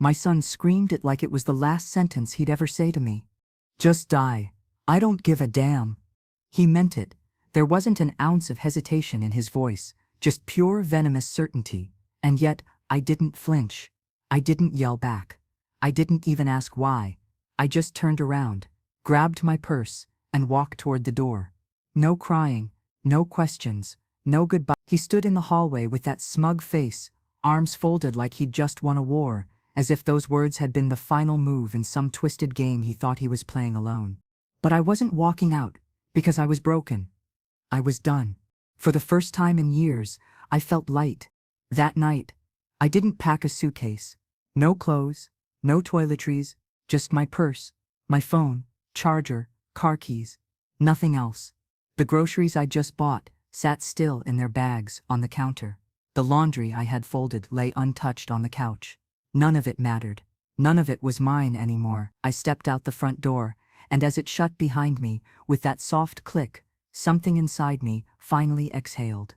My son screamed it like it was the last sentence he'd ever say to me. Just die. I don't give a damn. He meant it. There wasn't an ounce of hesitation in his voice, just pure venomous certainty. And yet, I didn't flinch. I didn't yell back. I didn't even ask why. I just turned around, grabbed my purse, and walked toward the door. No crying, no questions, no goodbye. He stood in the hallway with that smug face, arms folded like he'd just won a war, as if those words had been the final move in some twisted game he thought he was playing alone. But I wasn't walking out, because I was broken. I was done. For the first time in years, I felt light. That night, I didn't pack a suitcase. No clothes, no toiletries, just my purse, my phone, charger, car keys. Nothing else. The groceries I just bought sat still in their bags on the counter. The laundry I had folded lay untouched on the couch. None of it mattered. None of it was mine anymore. I stepped out the front door, and as it shut behind me, with that soft click, something inside me finally exhaled.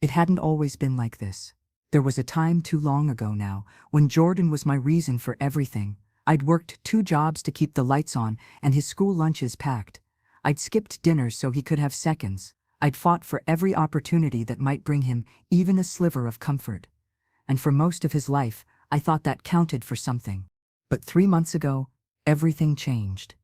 It hadn't always been like this. There was a time too long ago now, when Jordan was my reason for everything. I'd worked 2 jobs to keep the lights on and his school lunches packed. I'd skipped dinners so he could have seconds. I'd fought for every opportunity that might bring him even a sliver of comfort. And for most of his life, I thought that counted for something. But 3 months ago, everything changed.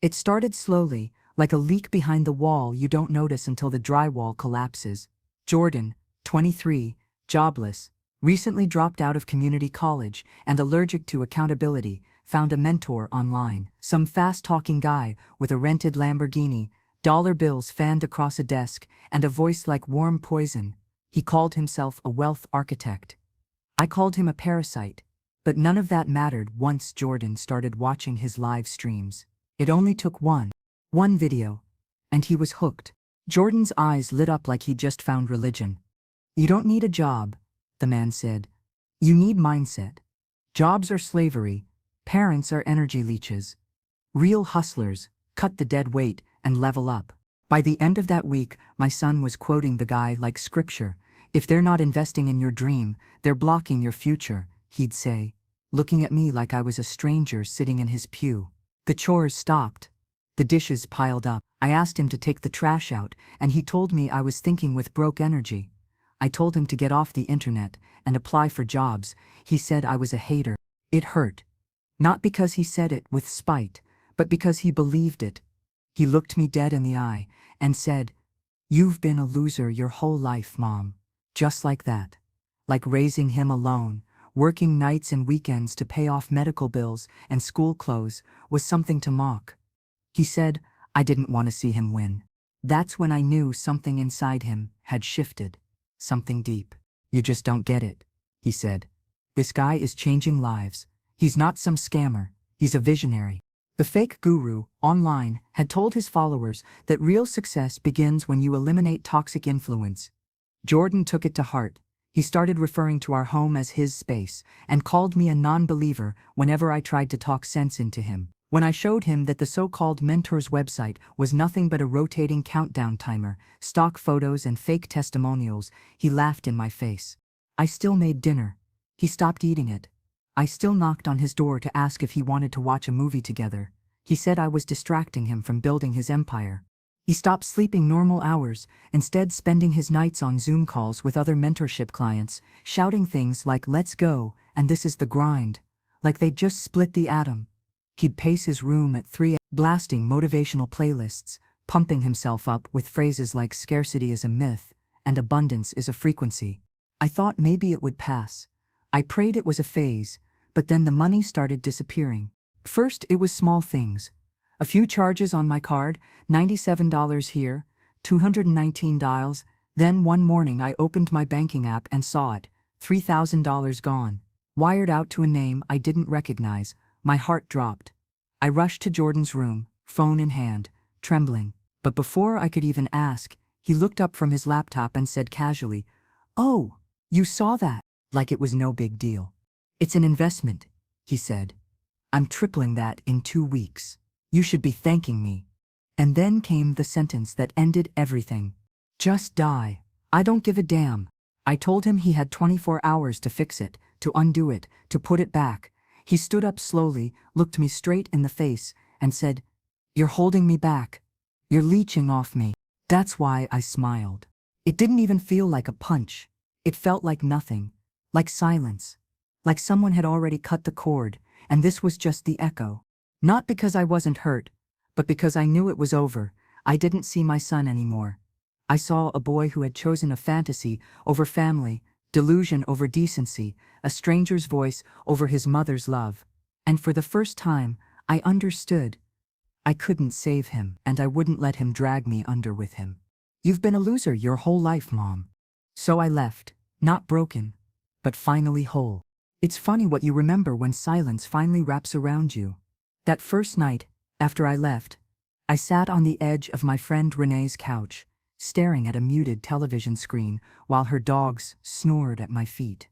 It started slowly, like a leak behind the wall you don't notice until the drywall collapses. Jordan, 23, jobless, recently dropped out of community college and allergic to accountability, found a mentor online, some fast-talking guy with a rented Lamborghini, dollar bills fanned across a desk, and a voice like warm poison. He called himself a wealth architect. I called him a parasite, but none of that mattered once Jordan started watching his live streams. It only took one video, and he was hooked. Jordan's eyes lit up like he'd just found religion. You don't need a job, the man said. You need mindset. Jobs are slavery. Parents are energy leeches. Real hustlers cut the dead weight and level up. By the end of that week, my son was quoting the guy like scripture. If they're not investing in your dream, they're blocking your future, he'd say, looking at me like I was a stranger sitting in his pew. The chores stopped. The dishes piled up. I asked him to take the trash out, and he told me I was thinking with broke energy. I told him to get off the internet and apply for jobs. He said I was a hater. It hurt. Not because he said it with spite, but because he believed it. He looked me dead in the eye and said, "You've been a loser your whole life, Mom." Just like that. Like raising him alone, working nights and weekends to pay off medical bills and school clothes was something to mock. He said I didn't want to see him win. That's when I knew something inside him had shifted. Something deep. You just don't get it, he said. This guy is changing lives. He's not some scammer. He's a visionary. The fake guru, online, had told his followers that real success begins when you eliminate toxic influence. Jordan took it to heart. He started referring to our home as his space, and called me a non-believer whenever I tried to talk sense into him. When I showed him that the so-called mentor's website was nothing but a rotating countdown timer, stock photos and fake testimonials, he laughed in my face. I still made dinner. He stopped eating it. I still knocked on his door to ask if he wanted to watch a movie together. He said I was distracting him from building his empire. He stopped sleeping normal hours, instead spending his nights on Zoom calls with other mentorship clients, shouting things like "let's go" and "this is the grind," like they'd just split the atom. He'd pace his room at 3 a.m. blasting motivational playlists, pumping himself up with phrases like "scarcity is a myth" and "abundance is a frequency." I thought maybe it would pass. I prayed it was a phase, but then the money started disappearing. First, it was small things. A few charges on my card, $97 here, 219 dials. Then one morning I opened my banking app and saw it, $3,000 gone. Wired out to a name I didn't recognize. My heart dropped. I rushed to Jordan's room, phone in hand, trembling. But before I could even ask, he looked up from his laptop and said casually, "Oh, you saw that?" Like it was no big deal. "It's an investment," he said. "I'm tripling that in 2 weeks. You should be thanking me." And then came the sentence that ended everything. "Just die. I don't give a damn." I told him he had 24 hours to fix it, to undo it, to put it back. He stood up slowly, looked me straight in the face, and said, "You're holding me back. You're leeching off me." That's why I smiled. It didn't even feel like a punch. It felt like nothing, like silence, like someone had already cut the cord, and this was just the echo. Not because I wasn't hurt, but because I knew it was over. I didn't see my son anymore. I saw a boy who had chosen a fantasy over family, delusion over decency, a stranger's voice over his mother's love. And for the first time, I understood. I couldn't save him, and I wouldn't let him drag me under with him. "You've been a loser your whole life, Mom." So I left, not broken, but finally whole. It's funny what you remember when silence finally wraps around you. That first night, after I left, I sat on the edge of my friend Renee's couch, staring at a muted television screen while her dogs snored at my feet.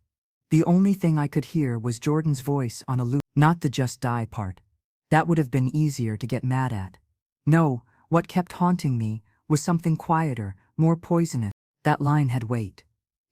The only thing I could hear was Jordan's voice on a loop, not the "just die" part. That would have been easier to get mad at. No, what kept haunting me was something quieter, more poisonous. That line had weight.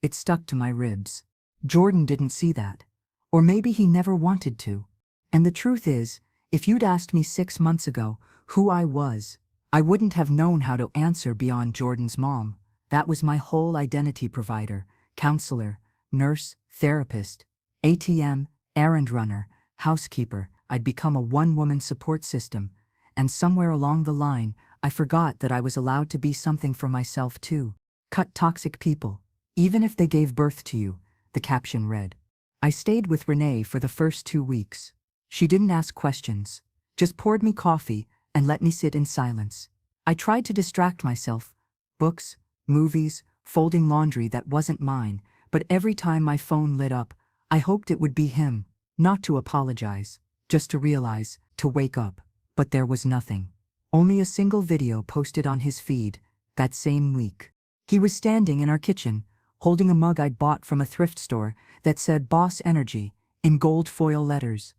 It stuck to my ribs. Jordan didn't see that. Or maybe he never wanted to. And the truth is, if you'd asked me 6 months ago who I was, I wouldn't have known how to answer beyond Jordan's mom. That was my whole identity provider, counselor, nurse, therapist, ATM, errand runner, housekeeper. I'd become a one-woman support system, and somewhere along the line, I forgot that I was allowed to be something for myself too. "Cut toxic people, even if they gave birth to you," the caption read. I stayed with Renee for the first 2 weeks. She didn't ask questions, just poured me coffee and let me sit in silence. I tried to distract myself, books, movies, folding laundry that wasn't mine, but every time my phone lit up, I hoped it would be him, not to apologize, just to realize, to wake up. But there was nothing. Only a single video posted on his feed, that same week. He was standing in our kitchen, holding a mug I'd bought from a thrift store that said "Boss Energy" in gold foil letters.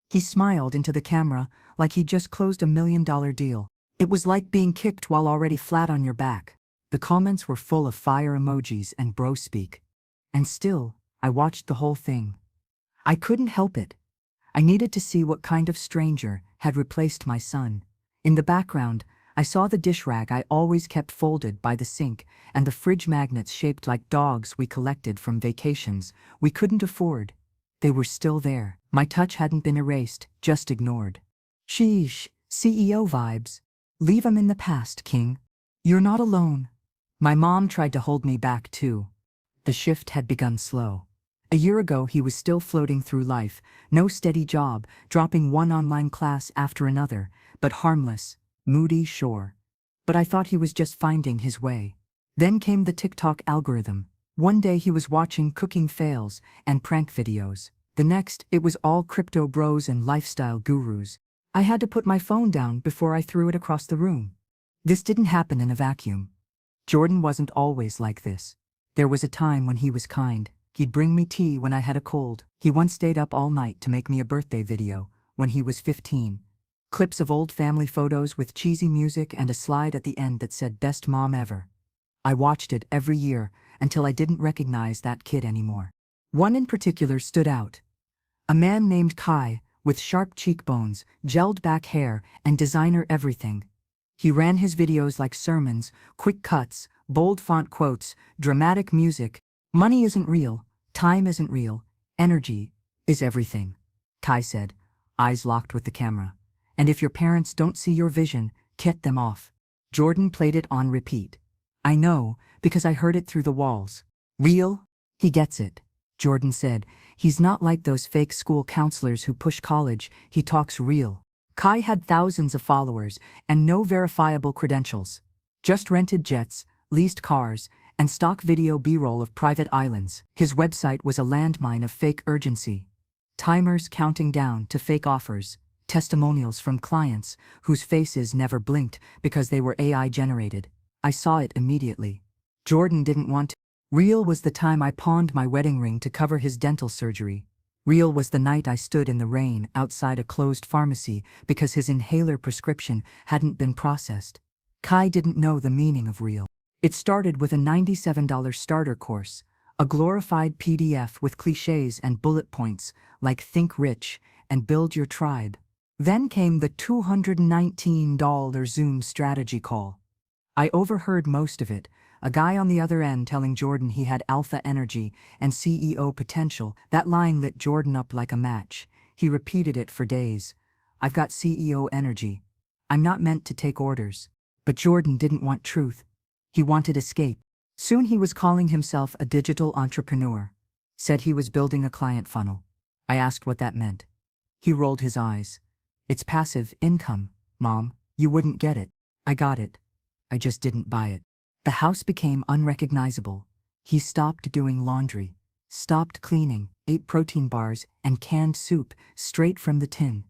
He smiled into the camera like he'd just closed a $1 million deal. It was like being kicked while already flat on your back. The comments were full of fire emojis and bro speak. And still, I watched the whole thing. I couldn't help it. I needed to see what kind of stranger had replaced my son. In the background, I saw the dish rag I always kept folded by the sink and the fridge magnets shaped like dogs we collected from vacations we couldn't afford. They were still there. My touch hadn't been erased, just ignored. Sheesh, CEO vibes. Leave 'em in the past, King. You're not alone. My mom tried to hold me back too. The shift had begun slow. A year ago he was still floating through life, no steady job, dropping one online class after another, but harmless, moody, sure. But I thought he was just finding his way. Then came the TikTok algorithm. One day he was watching cooking fails and prank videos. The next, it was all crypto bros and lifestyle gurus. I had to put my phone down before I threw it across the room. This didn't happen in a vacuum. Jordan wasn't always like this. There was a time when he was kind. He'd bring me tea when I had a cold. He once stayed up all night to make me a birthday video when he was 15. Clips of old family photos with cheesy music and a slide at the end that said "Best Mom Ever." I watched it every year until I didn't recognize that kid anymore. One in particular stood out. A man named Kai, with sharp cheekbones, gelled back hair, and designer everything. He ran his videos like sermons, quick cuts, bold font quotes, dramatic music. "Money isn't real, time isn't real, energy is everything," Kai said, eyes locked with the camera. "And if your parents don't see your vision, cut them off." Jordan played it on repeat. I know, because I heard it through the walls. "Real? He gets it," Jordan said. "He's not like those fake school counselors who push college, he talks real." Kai had thousands of followers and no verifiable credentials. Just rented jets, leased cars, and stock video B-roll of private islands. His website was a landmine of fake urgency. Timers counting down to fake offers, testimonials from clients whose faces never blinked because they were AI generated. I saw it immediately. Jordan didn't want to. Real was the time I pawned my wedding ring to cover his dental surgery. Real was the night I stood in the rain outside a closed pharmacy because his inhaler prescription hadn't been processed. Kai didn't know the meaning of real. It started with a $97 starter course, a glorified PDF with cliches and bullet points like "think rich" and build your tribe. Then came the $219 Zoom strategy call. I overheard most of it, a guy on the other end telling Jordan he had alpha energy and CEO potential. That line lit Jordan up like a match. He repeated it for days. I've got CEO energy. I'm not meant to take orders. But Jordan didn't want truth. He wanted escape. Soon he was calling himself a digital entrepreneur. Said he was building a client funnel. I asked what that meant. He rolled his eyes. It's passive income, Mom. You wouldn't get it. I got it. I just didn't buy it. The house became unrecognizable. He stopped doing laundry, stopped cleaning, ate protein bars and canned soup straight from the tin.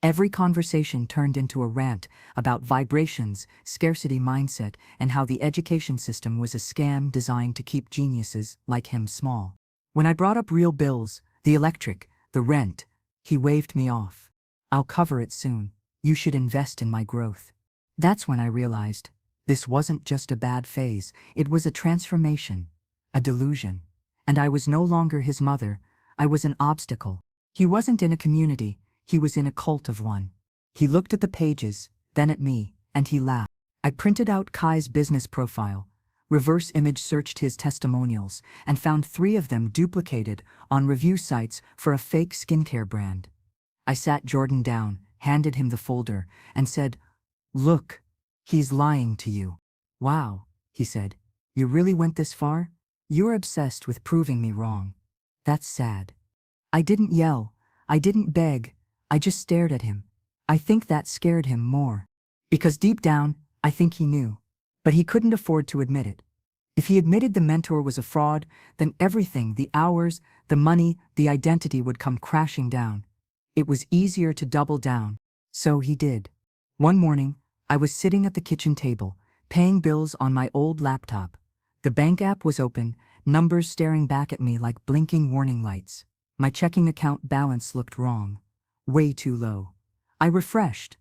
Every conversation turned into a rant about vibrations, scarcity mindset, and how the education system was a scam designed to keep geniuses like him small. When I brought up real bills, the electric, the rent, he waved me off. I'll cover it soon. You should invest in my growth. That's when I realized this wasn't just a bad phase, it was a transformation, a delusion. And I was no longer his mother, I was an obstacle. He wasn't in a community, he was in a cult of one. He looked at the pages, then at me, and he laughed. I printed out Kai's business profile, reverse image searched his testimonials, and found 3 of them duplicated on review sites for a fake skincare brand. I sat Jordan down, handed him the folder, and said, "Look, he's lying to you." "Wow," he said, "you really went this far? You're obsessed with proving me wrong. That's sad." I didn't yell, I didn't beg, I just stared at him. I think that scared him more. Because deep down, I think he knew. But he couldn't afford to admit it. If he admitted the mentor was a fraud, then everything, the hours, the money, the identity would come crashing down. It was easier to double down. So he did. One morning, I was sitting at the kitchen table, paying bills on my old laptop. The bank app was open, numbers staring back at me like blinking warning lights. My checking account balance looked wrong. Way too low. I refreshed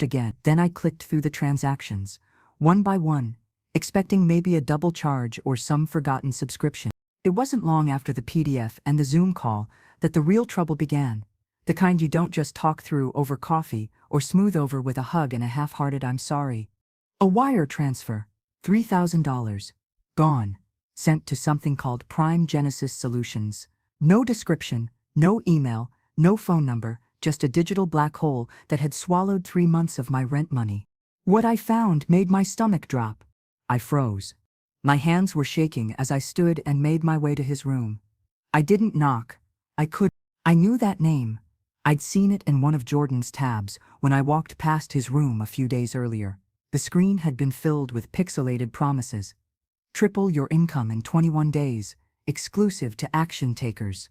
again. Then I clicked through the transactions, one by one, expecting maybe a double charge or some forgotten subscription. It wasn't long after the PDF and the Zoom call that the real trouble began. The kind you don't just talk through over coffee or smooth over with a hug and a half-hearted "I'm sorry." A wire transfer, $3,000. Gone. Sent to something called Prime Genesis Solutions. No description, no email, no phone number, just a digital black hole that had swallowed 3 months of my rent money. What I found made my stomach drop. I froze. My hands were shaking as I stood and made my way to his room. I didn't knock. I knew that name. I'd seen it in one of Jordan's tabs when I walked past his room a few days earlier. The screen had been filled with pixelated promises. Triple your income in 21 days, exclusive to action takers.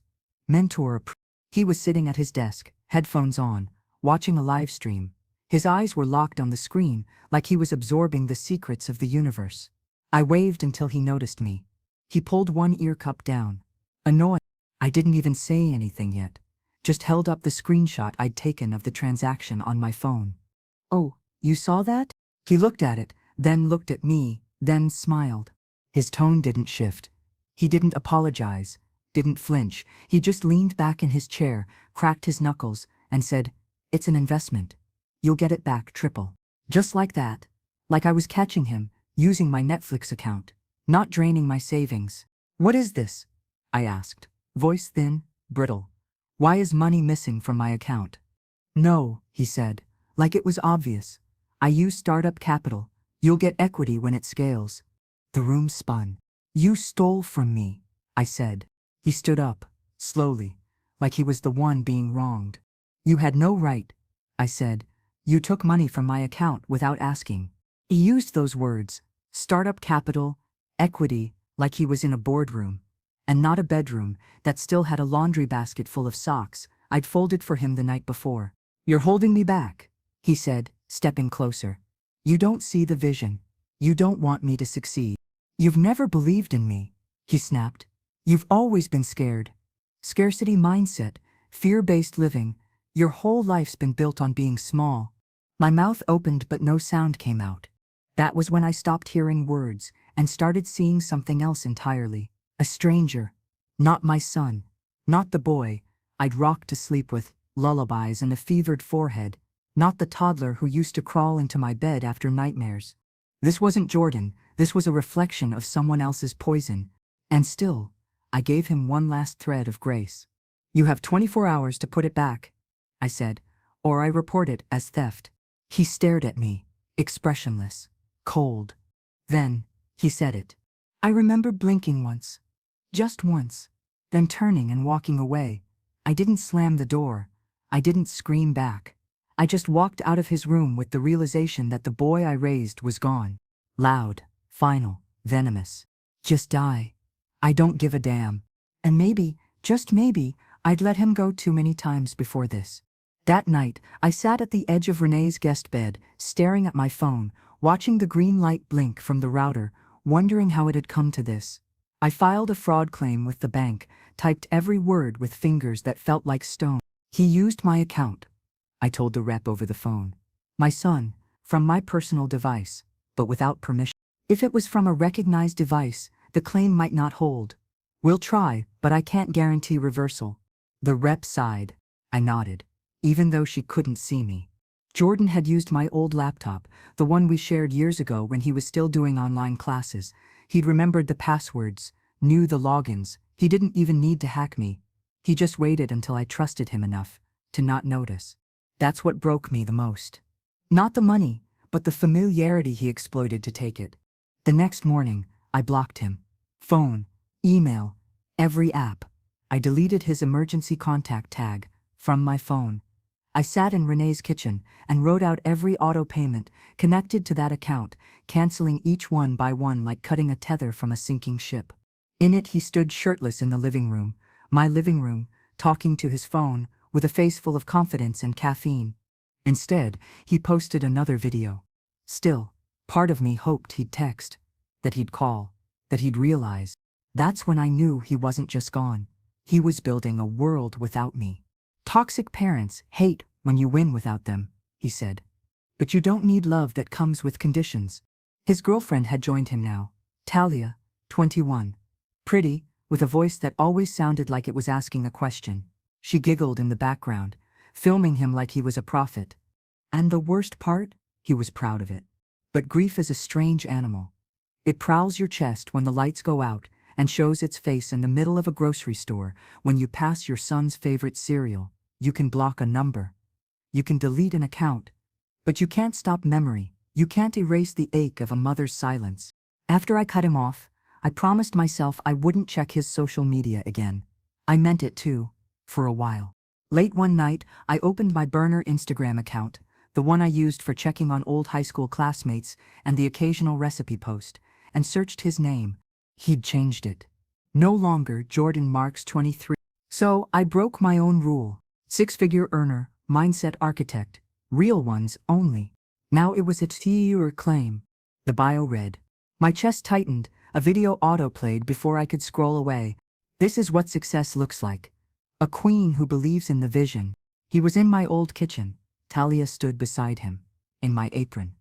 Mentor approved. He was sitting at his desk, headphones on, watching a live stream. His eyes were locked on the screen, like he was absorbing the secrets of the universe. I waved until he noticed me. He pulled one ear cup down. Annoyed. I didn't even say anything yet. Just held up the screenshot I'd taken of the transaction on my phone. "Oh, you saw that?" He looked at it, then looked at me, then smiled. His tone didn't shift. He didn't apologize, didn't flinch. He just leaned back in his chair, cracked his knuckles, and said, "It's an investment. You'll get it back triple." Just like that. Like I was catching him, using my Netflix account, not draining my savings. "What is this?" I asked, voice thin, brittle. "Why is money missing from my account?" "No," he said, like it was obvious. "I use startup capital. You'll get equity when it scales." The room spun. "You stole from me," I said. He stood up, slowly, like he was the one being wronged. "You had no right," I said. "You took money from my account without asking." He used those words, startup capital, equity, like he was in a boardroom. And not a bedroom that still had a laundry basket full of socks I'd folded for him the night before. "You're holding me back," he said, stepping closer. "You don't see the vision. You don't want me to succeed. You've never believed in me," he snapped. "You've always been scared. Scarcity mindset, fear-based living. Your whole life's been built on being small." My mouth opened but no sound came out. That was when I stopped hearing words and started seeing something else entirely. A stranger. Not my son. Not the boy I'd rocked to sleep with lullabies and a fevered forehead, not the toddler who used to crawl into my bed after nightmares. This wasn't Jordan, this was a reflection of someone else's poison. And still, I gave him one last thread of grace. "You have 24 hours to put it back," I said, "or I report it as theft." He stared at me, expressionless, cold. Then, he said it. I remember blinking once. Just once. Then turning and walking away. I didn't slam the door. I didn't scream back. I just walked out of his room with the realization that the boy I raised was gone. Loud, final, venomous. Just die. I don't give a damn. And maybe, just maybe, I'd let him go too many times before this. That night, I sat at the edge of Renee's guest bed, staring at my phone, watching the green light blink from the router, wondering how it had come to this. I filed a fraud claim with the bank, typed every word with fingers that felt like stone. "He used my account," I told the rep over the phone. "My son, from my personal device, but without permission. If it was from a recognized device, the claim might not hold. We'll try, but I can't guarantee reversal." The rep sighed. I nodded, even though she couldn't see me. Jordan had used my old laptop, the one we shared years ago when he was still doing online classes. He'd remembered the passwords, knew the logins. He didn't even need to hack me. He just waited until I trusted him enough to not notice. That's what broke me the most. Not the money, but the familiarity he exploited to take it. The next morning, I blocked him. Phone, email, every app. I deleted his emergency contact tag from my phone. I sat in Renee's kitchen and wrote out every auto payment connected to that account, canceling each one by one like cutting a tether from a sinking ship. In it, he stood shirtless in the living room, my living room, talking to his phone, with a face full of confidence and caffeine. Instead, he posted another video. Still, part of me hoped he'd text, that he'd call, that he'd realize. That's when I knew he wasn't just gone. He was building a world without me. "Toxic parents hate when you win without them," he said. "But you don't need love that comes with conditions." His girlfriend had joined him now, Talia, 21. Pretty, with a voice that always sounded like it was asking a question. She giggled in the background, filming him like he was a prophet. And the worst part? He was proud of it. But grief is a strange animal. It prowls your chest when the lights go out and shows its face in the middle of a grocery store when you pass your son's favorite cereal. You can block a number. You can delete an account. But you can't stop memory. You can't erase the ache of a mother's silence. After I cut him off, I promised myself I wouldn't check his social media again. I meant it too, for a while. Late one night, I opened my burner Instagram account, the one I used for checking on old high school classmates and the occasional recipe post, and searched his name. He'd changed it. No longer Jordan Marks 23. So I broke my own rule. Six-figure earner, mindset architect, real ones only. Now it was a T-year claim. The bio read. My chest tightened, a video auto-played before I could scroll away. This is what success looks like. A queen who believes in the vision. He was in my old kitchen. Talia stood beside him. In my apron.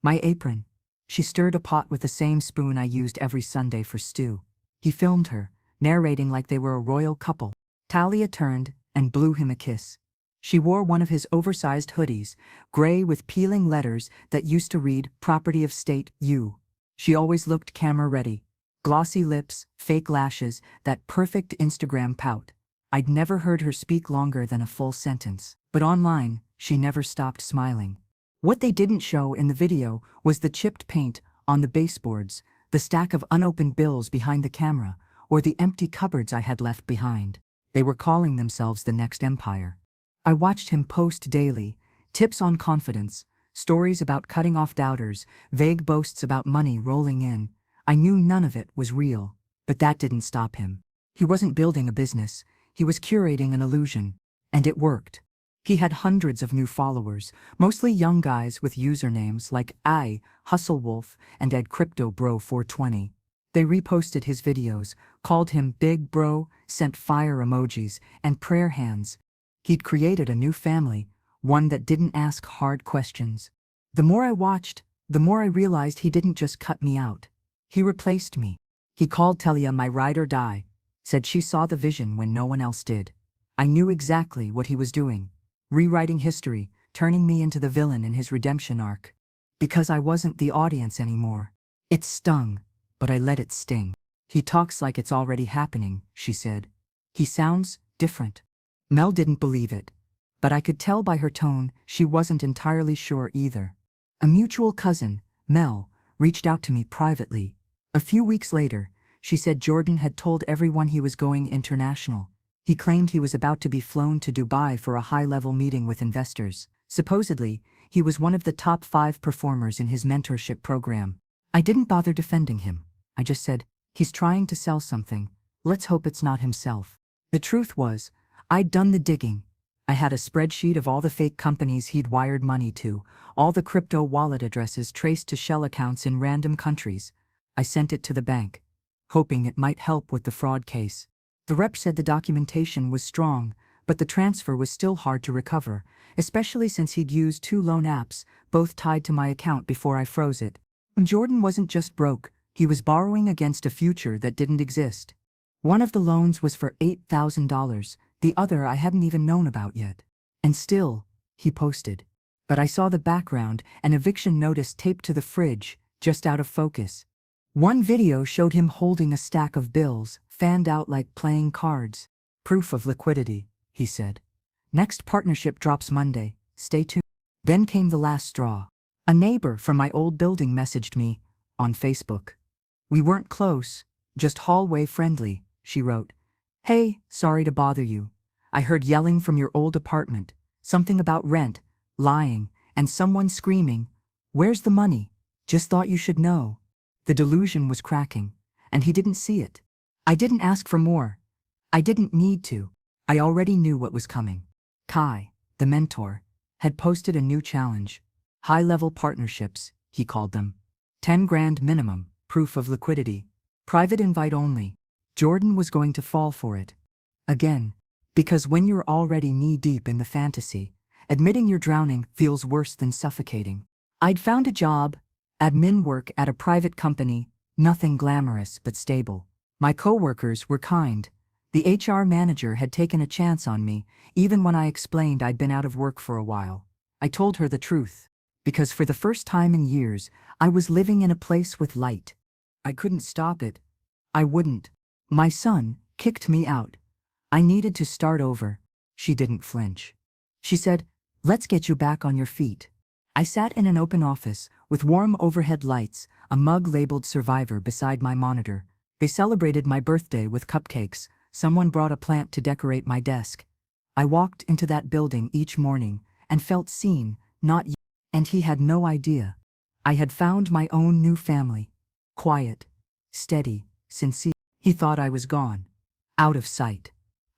My apron. She stirred a pot with the same spoon I used every Sunday for stew. He filmed her, narrating like they were a royal couple. Talia turned and blew him a kiss. She wore one of his oversized hoodies, gray with peeling letters that used to read, "Property of State, U." She always looked camera-ready. Glossy lips, fake lashes, that perfect Instagram pout. I'd never heard her speak longer than a full sentence. But online, she never stopped smiling. What they didn't show in the video was the chipped paint on the baseboards, the stack of unopened bills behind the camera, or the empty cupboards I had left behind. They were calling themselves the next empire. I watched him post daily, tips on confidence, stories about cutting off doubters, vague boasts about money rolling in. I knew none of it was real, but that didn't stop him. He wasn't building a business, he was curating an illusion, and it worked. He had hundreds of new followers, mostly young guys with usernames like Hustlewolf and EdCryptoBro420. They reposted his videos, called him Big Bro, sent fire emojis, and prayer hands. He'd created a new family, one that didn't ask hard questions. The more I watched, the more I realized he didn't just cut me out. He replaced me. He called Talia my ride or die, said she saw the vision when no one else did. I knew exactly what he was doing. rewriting history, turning me into the villain in his redemption arc. Because I wasn't the audience anymore. It stung, but I let it sting. He talks like it's already happening, she said. He sounds different. Mel didn't believe it, but I could tell by her tone she wasn't entirely sure either. A mutual cousin, Mel, reached out to me privately. A few weeks later, she said Jordan had told everyone he was going international. He claimed he was about to be flown to Dubai for a high-level meeting with investors. Supposedly, he was one of the top 5 performers in his mentorship program. I didn't bother defending him. I just said, he's trying to sell something. Let's hope it's not himself. The truth was, I'd done the digging. I had a spreadsheet of all the fake companies he'd wired money to, all the crypto wallet addresses traced to shell accounts in random countries. I sent it to the bank, hoping it might help with the fraud case. The rep said the documentation was strong, but the transfer was still hard to recover, especially since he'd used 2 loan apps, both tied to my account before I froze it. Jordan wasn't just broke, he was borrowing against a future that didn't exist. One of the loans was for $8,000, the other I hadn't even known about yet. And still, he posted. But I saw the background, an eviction notice taped to the fridge, just out of focus. One video showed him holding a stack of bills, fanned out like playing cards. Proof of liquidity, he said. Next partnership drops Monday, stay tuned. Then came the last straw. A neighbor from my old building messaged me, on Facebook. We weren't close, just hallway friendly, she wrote. Hey, sorry to bother you. I heard yelling from your old apartment, something about rent, lying, and someone screaming, where's the money? Just thought you should know. The delusion was cracking, and he didn't see it. I didn't ask for more. I didn't need to. I already knew what was coming. Kai, the mentor, had posted a new challenge. High-level partnerships, he called them. 10 grand minimum, proof of liquidity. Private invite only. Jordan was going to fall for it. Again. Because when you're already knee-deep in the fantasy, admitting you're drowning feels worse than suffocating. I'd found a job, admin work at a private company, nothing glamorous but stable. My coworkers were kind. The HR manager had taken a chance on me, even when I explained I'd been out of work for a while. I told her the truth, because for the first time in years, I was living in a place with light. I couldn't stop it. I wouldn't. My son kicked me out. I needed to start over. She didn't flinch. She said, let's get you back on your feet. I sat in an open office, with warm overhead lights, a mug labeled Survivor beside my monitor. They celebrated my birthday with cupcakes. Someone brought a plant to decorate my desk. I walked into that building each morning and felt seen, not used. And he had no idea. I had found my own new family. Quiet, steady, sincere. He thought I was gone. Out of sight.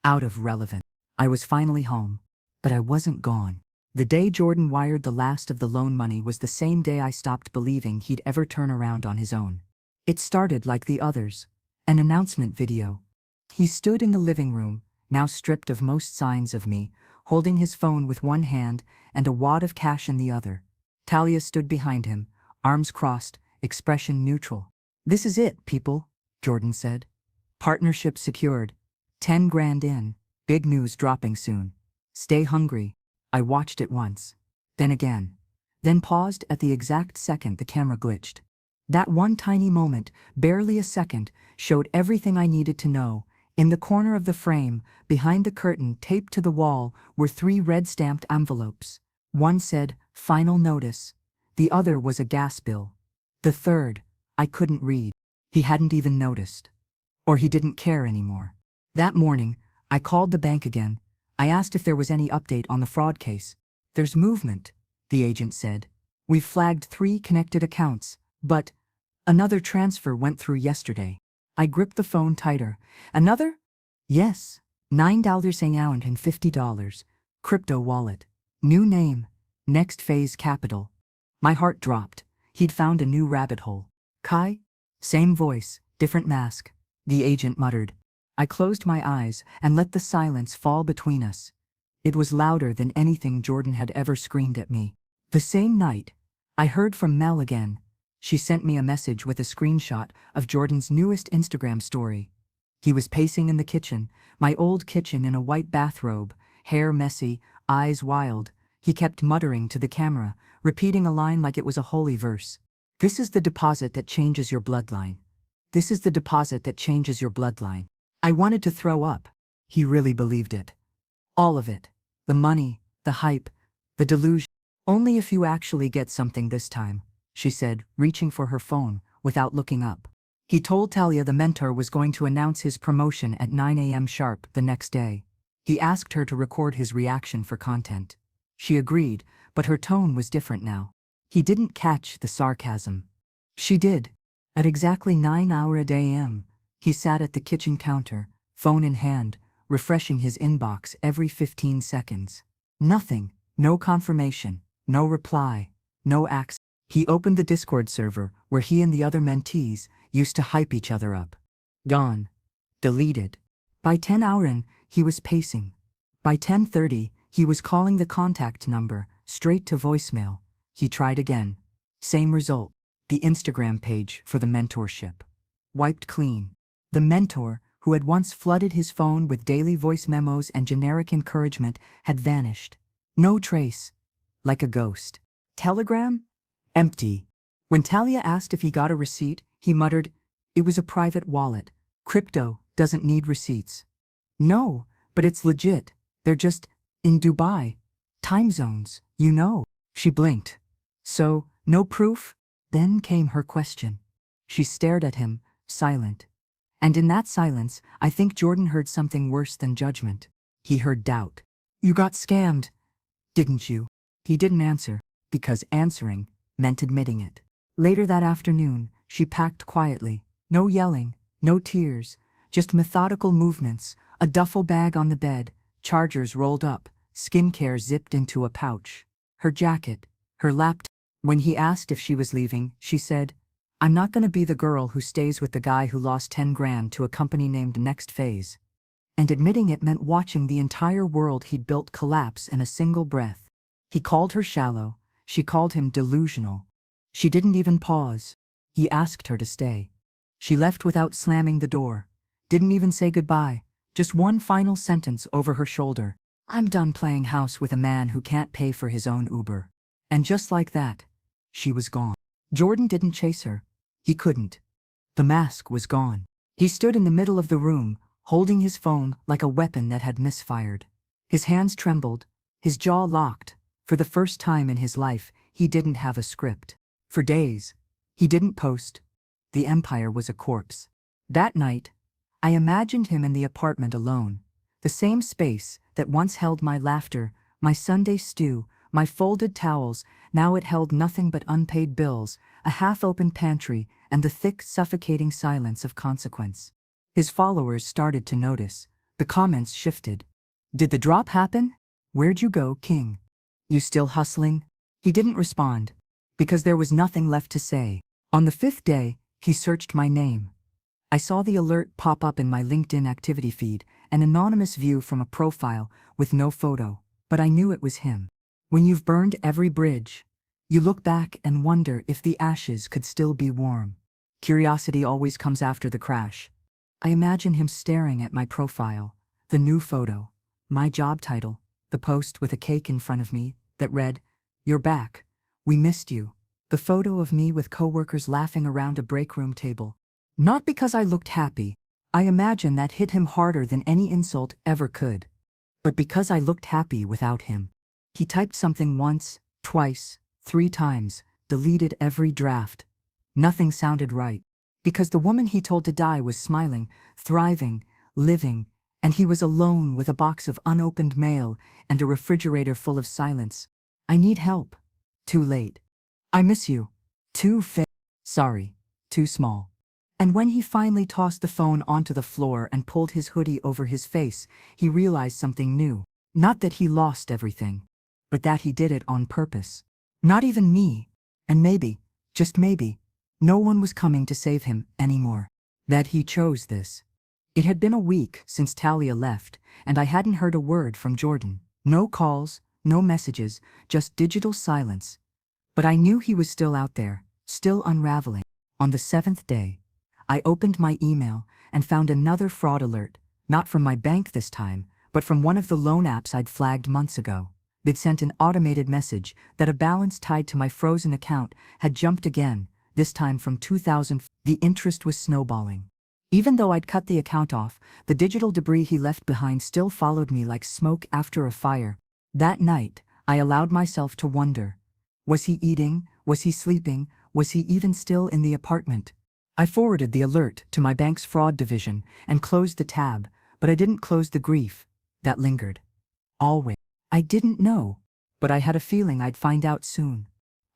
Out of relevance. I was finally home. But I wasn't gone. The day Jordan wired the last of the loan money was the same day I stopped believing he'd ever turn around on his own. It started like the others. An announcement video. He stood in the living room, now stripped of most signs of me, holding his phone with one hand and a wad of cash in the other. Talia stood behind him, arms crossed, expression neutral. This is it, people, Jordan said. Partnership secured. 10 grand in. Big news dropping soon. Stay hungry. I watched it once. Then again. Then paused at the exact second the camera glitched. That one tiny moment, barely a second, showed everything I needed to know. In the corner of the frame, behind the curtain taped to the wall, were 3 red-stamped envelopes. One said, "Final notice." The other was a gas bill. The third, I couldn't read. He hadn't even noticed. Or he didn't care anymore. That morning, I called the bank again. I asked if there was any update on the fraud case. "There's movement," the agent said. "We've flagged 3 connected accounts, but another transfer went through yesterday." I gripped the phone tighter. "Another?" "Yes. $9.50. Crypto wallet. New name. Next Phase Capital." My heart dropped. He'd found a new rabbit hole. "Kai?" Same voice, different mask. The agent muttered. I closed my eyes and let the silence fall between us. It was louder than anything Jordan had ever screamed at me. The same night, I heard from Mel again. She sent me a message with a screenshot of Jordan's newest Instagram story. He was pacing in the kitchen, my old kitchen, in a white bathrobe, hair messy, eyes wild. He kept muttering to the camera, repeating a line like it was a holy verse. "This is the deposit that changes your bloodline. This is the deposit that changes your bloodline." I wanted to throw up. He really believed it. All of it. The money, the hype, the delusion. "Only if you actually get something this time," she said, reaching for her phone, without looking up. He told Talia the mentor was going to announce his promotion at 9 a.m. sharp the next day. He asked her to record his reaction for content. She agreed, but her tone was different now. He didn't catch the sarcasm. She did. At exactly 9 a.m., he sat at the kitchen counter, phone in hand, refreshing his inbox every 15 seconds. Nothing, no confirmation, no reply, no access. He opened the Discord server where he and the other mentees used to hype each other up. Gone. Deleted. By 10 in, he was pacing. By 10:30, he was calling the contact number, straight to voicemail. He tried again. Same result. The Instagram page for the mentorship. Wiped clean. The mentor, who had once flooded his phone with daily voice memos and generic encouragement, had vanished. No trace. Like a ghost. Telegram? Empty. When Talia asked if he got a receipt, he muttered, "It was a private wallet. Crypto doesn't need receipts." "No, but it's legit. They're just in Dubai. Time zones, you know." She blinked. "So, no proof?" Then came her question. She stared at him, silent. And in that silence, I think Jordan heard something worse than judgment. He heard doubt. "You got scammed, didn't you?" He didn't answer, because answering meant admitting it. Later that afternoon, she packed quietly. No yelling, no tears, just methodical movements, a duffel bag on the bed, chargers rolled up, skincare zipped into a pouch. Her jacket, her laptop. When he asked if she was leaving, she said, "I'm not going to be the girl who stays with the guy who lost 10 grand to a company named Next Phase." And admitting it meant watching the entire world he'd built collapse in a single breath. He called her shallow. She called him delusional. She didn't even pause. He asked her to stay. She left without slamming the door. Didn't even say goodbye. Just one final sentence over her shoulder. "I'm done playing house with a man who can't pay for his own Uber." And just like that, she was gone. Jordan didn't chase her. He couldn't. The mask was gone. He stood in the middle of the room, holding his phone like a weapon that had misfired. His hands trembled, his jaw locked. For the first time in his life, he didn't have a script. For days, he didn't post. The empire was a corpse. That night, I imagined him in the apartment alone. The same space that once held my laughter, my Sunday stew, my folded towels, now it held nothing but unpaid bills, a half-open pantry, and the thick, suffocating silence of consequence. His followers started to notice. The comments shifted. "Did the drop happen? Where'd you go, King? You still hustling?" He didn't respond, because there was nothing left to say. On the 5th day, he searched my name. I saw the alert pop up in my LinkedIn activity feed, an anonymous view from a profile with no photo, but I knew it was him. When you've burned every bridge, you look back and wonder if the ashes could still be warm. Curiosity always comes after the crash. I imagine him staring at my profile, the new photo, my job title, the post with a cake in front of me that read, "You're back. We missed you." The photo of me with coworkers laughing around a break room table. Not because I looked happy. I imagine that hit him harder than any insult ever could. But because I looked happy without him. He typed something once, twice, 3 times, deleted every draft. Nothing sounded right. Because the woman he told to die was smiling, thriving, living, and he was alone with a box of unopened mail and a refrigerator full of silence. "I need help." Too late. "I miss you." Too sorry. Too small. And when he finally tossed the phone onto the floor and pulled his hoodie over his face, he realized something new. Not that he lost everything, but that he did it on purpose. Not even me. And maybe, just maybe, no one was coming to save him anymore. That he chose this. It had been a week since Talia left, and I hadn't heard a word from Jordan. No calls, no messages, just digital silence. But I knew he was still out there, still unraveling. On the 7th day, I opened my email and found another fraud alert, not from my bank this time, but from one of the loan apps I'd flagged months ago. They'd sent an automated message that a balance tied to my frozen account had jumped again, this time from 2000. The interest was snowballing. Even though I'd cut the account off, the digital debris he left behind still followed me like smoke after a fire. That night, I allowed myself to wonder. Was he eating? Was he sleeping? Was he even still in the apartment? I forwarded the alert to my bank's fraud division and closed the tab, but I didn't close the grief that lingered. Always. I didn't know, but I had a feeling I'd find out soon.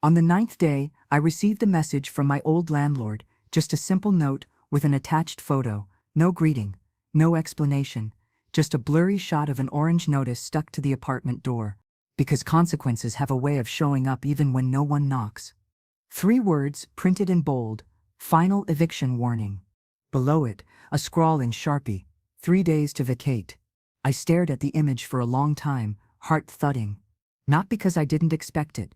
On the 9th day, I received a message from my old landlord, just a simple note with an attached photo, no greeting, no explanation, just a blurry shot of an orange notice stuck to the apartment door, because consequences have a way of showing up even when no one knocks. 3 words printed in bold, final eviction warning. Below it, a scrawl in Sharpie, 3 days to vacate. I stared at the image for a long time, heart thudding. Not because I didn't expect it.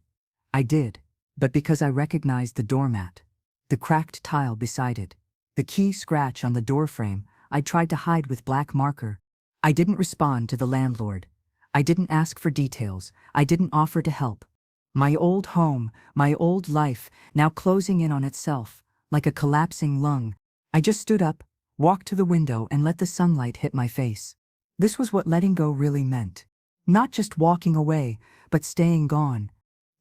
I did, but because I recognized the doormat, the cracked tile beside it, the key scratch on the doorframe I tried to hide with black marker. I didn't respond to the landlord. I didn't ask for details. I didn't offer to help. My old home, my old life, now closing in on itself, like a collapsing lung. I just stood up, walked to the window and let the sunlight hit my face. This was what letting go really meant. Not just walking away, but staying gone.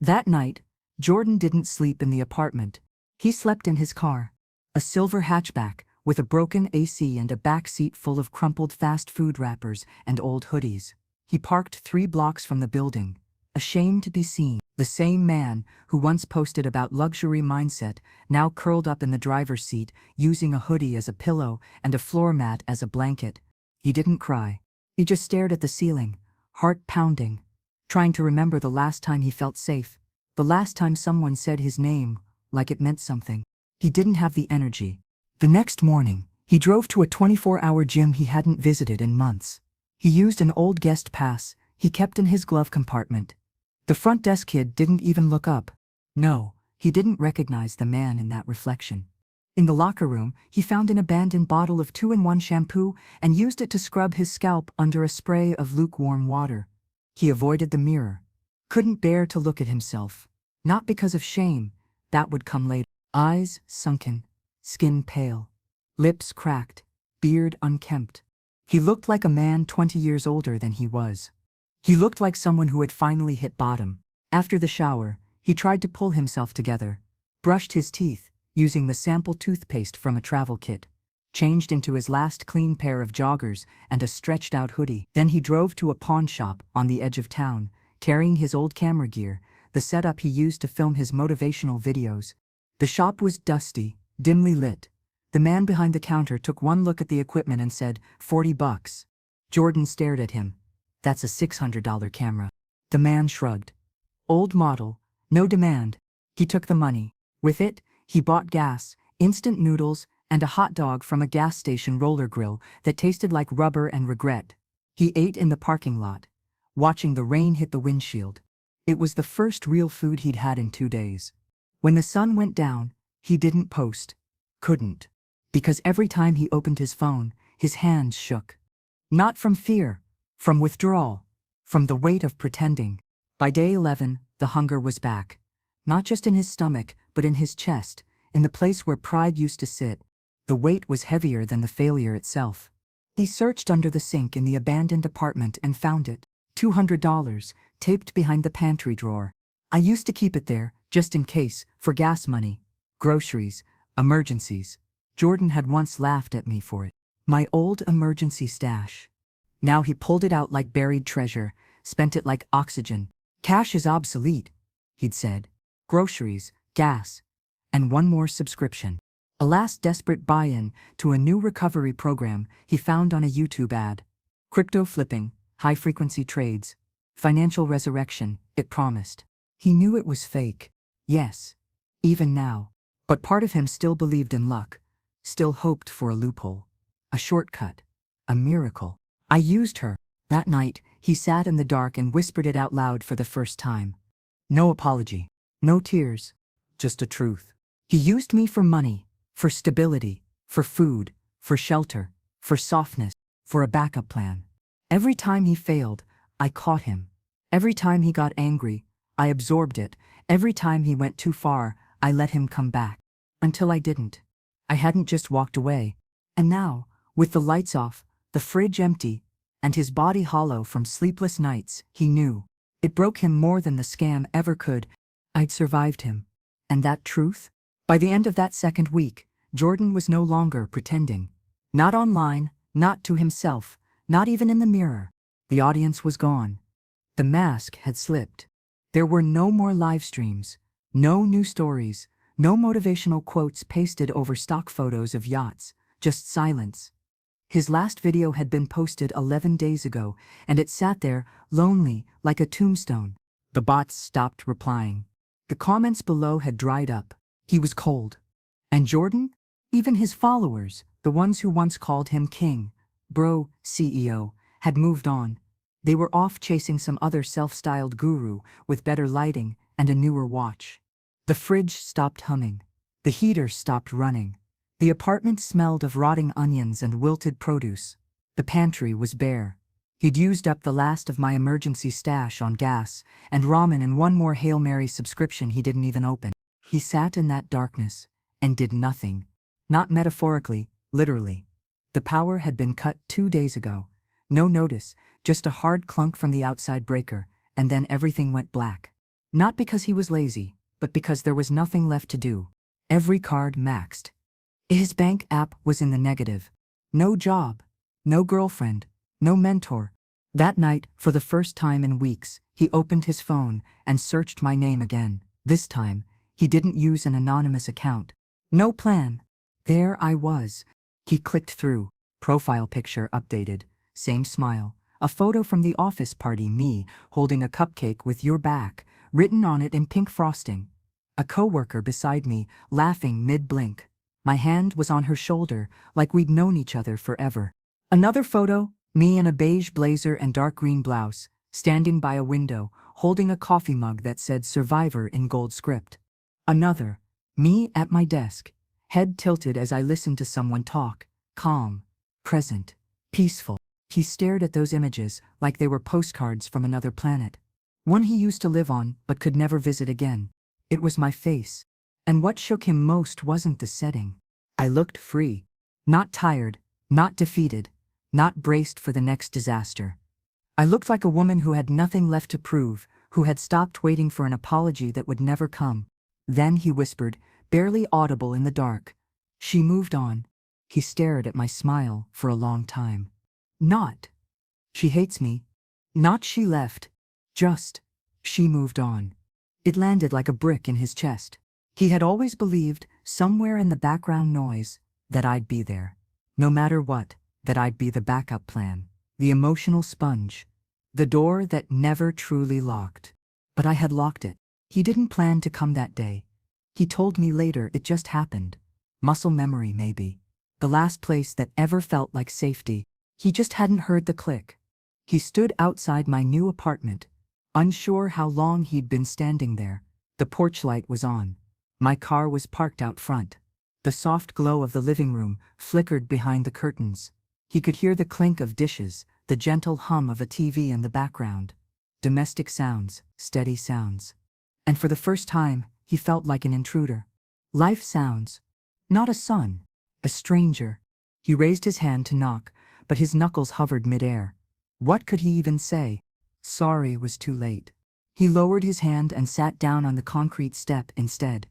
That night, Jordan didn't sleep in the apartment. He slept in his car. A silver hatchback with a broken AC and a back seat full of crumpled fast food wrappers and old hoodies. He parked 3 blocks from the building, ashamed to be seen. The same man who once posted about luxury mindset, now curled up in the driver's seat, using a hoodie as a pillow and a floor mat as a blanket. He didn't cry. He just stared at the ceiling, heart pounding, trying to remember the last time he felt safe, the last time someone said his name, like it meant something. He didn't have the energy. The next morning, he drove to a 24-hour gym he hadn't visited in months. He used an old guest pass he kept in his glove compartment. The front desk kid didn't even look up. No, he didn't recognize the man in that reflection. In the locker room, he found an abandoned bottle of 2-in-1 shampoo and used it to scrub his scalp under a spray of lukewarm water. He avoided the mirror. Couldn't bear to look at himself. Not because of shame, that would come later. Eyes sunken, skin pale, lips cracked, beard unkempt. He looked like a man 20 years older than he was. He looked like someone who had finally hit bottom. After the shower, he tried to pull himself together, brushed his teeth, using the sample toothpaste from a travel kit, changed into his last clean pair of joggers and a stretched-out hoodie. Then he drove to a pawn shop on the edge of town, carrying his old camera gear, the setup he used to film his motivational videos. The shop was dusty, dimly lit. The man behind the counter took one look at the equipment and said, $40. Jordan stared at him. That's a $600 camera. The man shrugged. Old model, no demand. He took the money. With it, he bought gas, instant noodles, and a hot dog from a gas station roller grill that tasted like rubber and regret. He ate in the parking lot, watching the rain hit the windshield. It was the first real food he'd had in 2 days. When the sun went down, he didn't post. Couldn't. Because every time he opened his phone, his hands shook. Not from fear, from withdrawal, from the weight of pretending. By day 11, the hunger was back. Not just in his stomach, but in his chest, in the place where pride used to sit. The weight was heavier than the failure itself. He searched under the sink in the abandoned apartment and found it. $200, taped behind the pantry drawer. I used to keep it there, just in case, for gas money, groceries, emergencies. Jordan had once laughed at me for it. My old emergency stash. Now he pulled it out like buried treasure, spent it like oxygen. Cash is obsolete, he'd said. Groceries, gas, and one more subscription. A last desperate buy-in to a new recovery program he found on a YouTube ad. Crypto flipping, high-frequency trades, financial resurrection, it promised. He knew it was fake. Yes, even now. But part of him still believed in luck, still hoped for a loophole, a shortcut, a miracle. I used her. That night, he sat in the dark and whispered it out loud for the first time. No apology, no tears, just a truth. He used me for money, for stability, for food, for shelter, for softness, for a backup plan. Every time he failed, I caught him. Every time he got angry, I absorbed it. Every time he went too far, I let him come back. Until I didn't. I hadn't just walked away. And now, with the lights off, the fridge empty, and his body hollow from sleepless nights, he knew. It broke him more than the scam ever could. I'd survived him. And that truth? By the end of that second week, Jordan was no longer pretending. Not online, not to himself, not even in the mirror. The audience was gone. The mask had slipped. There were no more live streams, no new stories, no motivational quotes pasted over stock photos of yachts, just silence. His last video had been posted 11 days ago, and it sat there, lonely, like a tombstone. The bots stopped replying. The comments below had dried up. He was cold. And Jordan? Even his followers, the ones who once called him king, bro, CEO, had moved on. They were off chasing some other self-styled guru with better lighting and a newer watch. The fridge stopped humming. The heater stopped running. The apartment smelled of rotting onions and wilted produce. The pantry was bare. He'd used up the last of my emergency stash on gas and ramen and one more Hail Mary subscription he didn't even open. He sat in that darkness and did nothing. Not metaphorically, literally. The power had been cut 2 days ago. No notice, just a hard clunk from the outside breaker, and then everything went black. Not because he was lazy, but because there was nothing left to do. Every card maxed. His bank app was in the negative. No job, no girlfriend, no mentor. That night, for the first time in weeks, he opened his phone and searched my name again. This time, he didn't use an anonymous account. No plan. There I was. He clicked through. Profile picture updated. Same smile. A photo from the office party, me, holding a cupcake with your back, written on it in pink frosting. A coworker beside me, laughing mid-blink. My hand was on her shoulder, like we'd known each other forever. Another photo, me in a beige blazer and dark green blouse, standing by a window, holding a coffee mug that said Survivor in gold script. Another, me at my desk, head tilted as I listened to someone talk, calm, present, peaceful. He stared at those images like they were postcards from another planet. One he used to live on but could never visit again. It was my face. And what shook him most wasn't the setting. I looked free. Not tired, not defeated, not braced for the next disaster. I looked like a woman who had nothing left to prove, who had stopped waiting for an apology that would never come. Then he whispered, barely audible in the dark. She moved on. He stared at my smile for a long time. Not, she hates me. Not she left. Just, she moved on. It landed like a brick in his chest. He had always believed, somewhere in the background noise, that I'd be there. No matter what, that I'd be the backup plan, the emotional sponge, the door that never truly locked. But I had locked it. He didn't plan to come that day. He told me later it just happened. Muscle memory, maybe. The last place that ever felt like safety. He just hadn't heard the click. He stood outside my new apartment, unsure how long he'd been standing there. The porch light was on. My car was parked out front. The soft glow of the living room flickered behind the curtains. He could hear the clink of dishes, the gentle hum of a TV in the background. Domestic sounds, steady sounds. And for the first time, he felt like an intruder. Life sounds. Not a son. A stranger. He raised his hand to knock, but his knuckles hovered midair. What could he even say? Sorry was too late. He lowered his hand and sat down on the concrete step instead.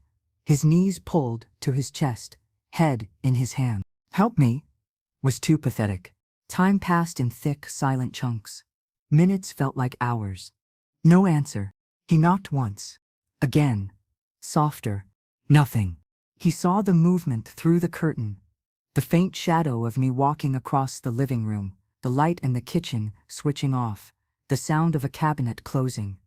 His knees pulled to his chest, head in his hand. Help me, was too pathetic. Time passed in thick, silent chunks. Minutes felt like hours. No answer. He knocked once. Again. Softer. Nothing. He saw the movement through the curtain. The faint shadow of me walking across the living room, the light in the kitchen switching off, the sound of a cabinet closing.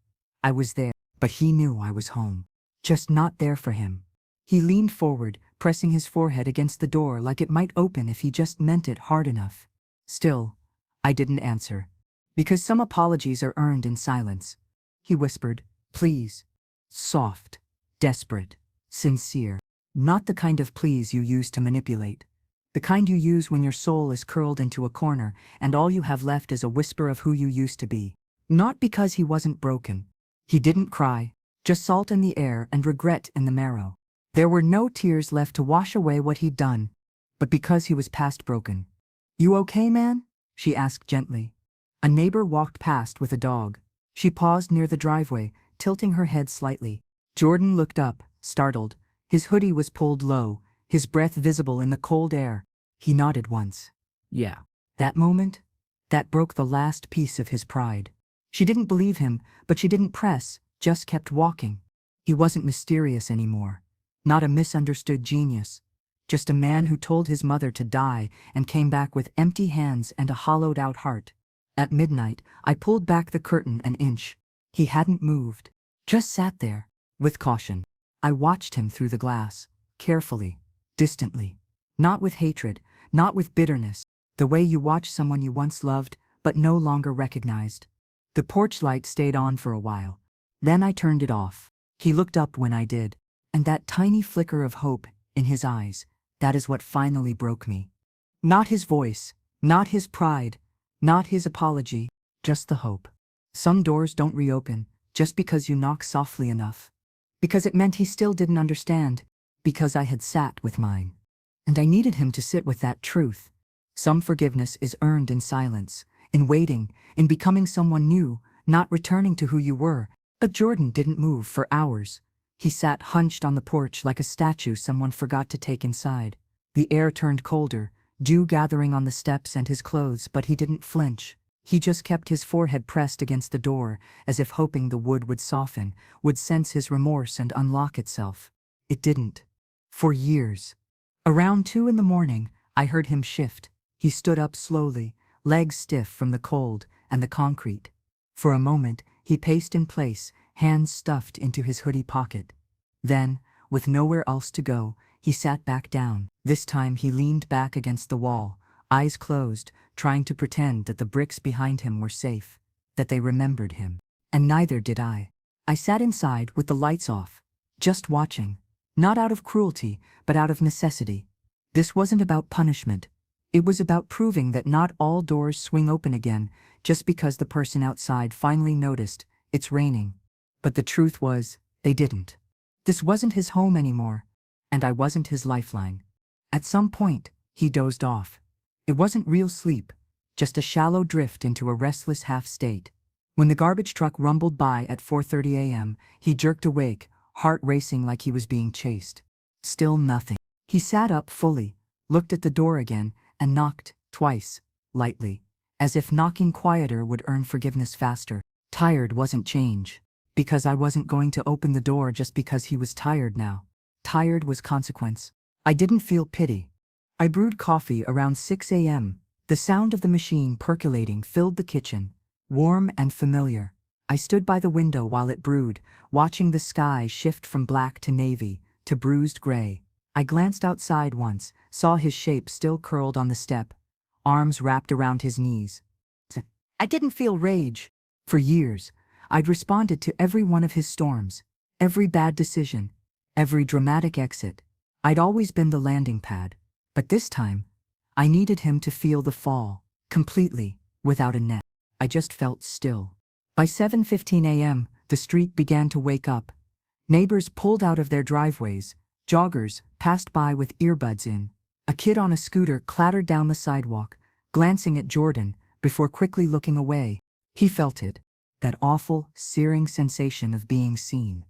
I was there, but he knew I was home. Just not there for him. He leaned forward, pressing his forehead against the door like it might open if he just meant it hard enough. Still, I didn't answer. Because some apologies are earned in silence. He whispered, please. Soft, desperate, sincere. Not the kind of please you use to manipulate. The kind you use when your soul is curled into a corner and all you have left is a whisper of who you used to be. Not because he wasn't broken. He didn't cry, just salt in the air and regret in the marrow. There were no tears left to wash away what he'd done, but because he was past broken. "You okay, man?" she asked gently. A neighbor walked past with a dog. She paused near the driveway, tilting her head slightly. Jordan looked up, startled. His hoodie was pulled low, his breath visible in the cold air. He nodded once. "Yeah." That moment, that broke the last piece of his pride. She didn't believe him, but she didn't press, just kept walking. He wasn't mysterious anymore. Not a misunderstood genius. Just a man who told his mother to die and came back with empty hands and a hollowed-out heart. At midnight, I pulled back the curtain an inch. He hadn't moved. Just sat there, with caution. I watched him through the glass, carefully, distantly. Not with hatred, not with bitterness. The way you watch someone you once loved, but no longer recognized. The porch light stayed on for a while. Then I turned it off. He looked up when I did, and that tiny flicker of hope in his eyes, that is what finally broke me. Not his voice, not his pride, not his apology, just the hope. Some doors don't reopen just because you knock softly enough. Because it meant he still didn't understand, because I had sat with mine. And I needed him to sit with that truth. Some forgiveness is earned in silence, in waiting, in becoming someone new, not returning to who you were. But Jordan didn't move for hours. He sat hunched on the porch like a statue someone forgot to take inside. The air turned colder, dew gathering on the steps and his clothes, but he didn't flinch. He just kept his forehead pressed against the door, as if hoping the wood would soften, would sense his remorse and unlock itself. It didn't. For years. Around 2 a.m, I heard him shift. He stood up slowly, legs stiff from the cold and the concrete. For a moment, he paced in place, hands stuffed into his hoodie pocket. Then, with nowhere else to go, he sat back down. This time he leaned back against the wall, eyes closed, trying to pretend that the bricks behind him were safe, that they remembered him. And neither did I. I sat inside with the lights off, just watching, not out of cruelty, but out of necessity. This wasn't about punishment. It was about proving that not all doors swing open again just because the person outside finally noticed it's raining. But the truth was, they didn't. This wasn't his home anymore, and I wasn't his lifeline. At some point, he dozed off. It wasn't real sleep, just a shallow drift into a restless half-state. When the garbage truck rumbled by at 4:30 a.m., he jerked awake, heart racing like he was being chased. Still nothing. He sat up fully, looked at the door again, and knocked, twice, lightly, as if knocking quieter would earn forgiveness faster. Tired wasn't change, because I wasn't going to open the door just because he was tired now. Tired was consequence. I didn't feel pity. I brewed coffee around 6 a.m. The sound of the machine percolating filled the kitchen, warm and familiar. I stood by the window while it brewed, watching the sky shift from black to navy, to bruised gray. I glanced outside once, saw his shape still curled on the step, arms wrapped around his knees. I didn't feel rage. For years, I'd responded to every one of his storms, every bad decision, every dramatic exit. I'd always been the landing pad. But this time, I needed him to feel the fall, completely, without a net. I just felt still. By 7:15 a.m., the street began to wake up. Neighbors pulled out of their driveways, joggers passed by with earbuds in. A kid on a scooter clattered down the sidewalk, glancing at Jordan, before quickly looking away. He felt it, that awful, searing sensation of being seen.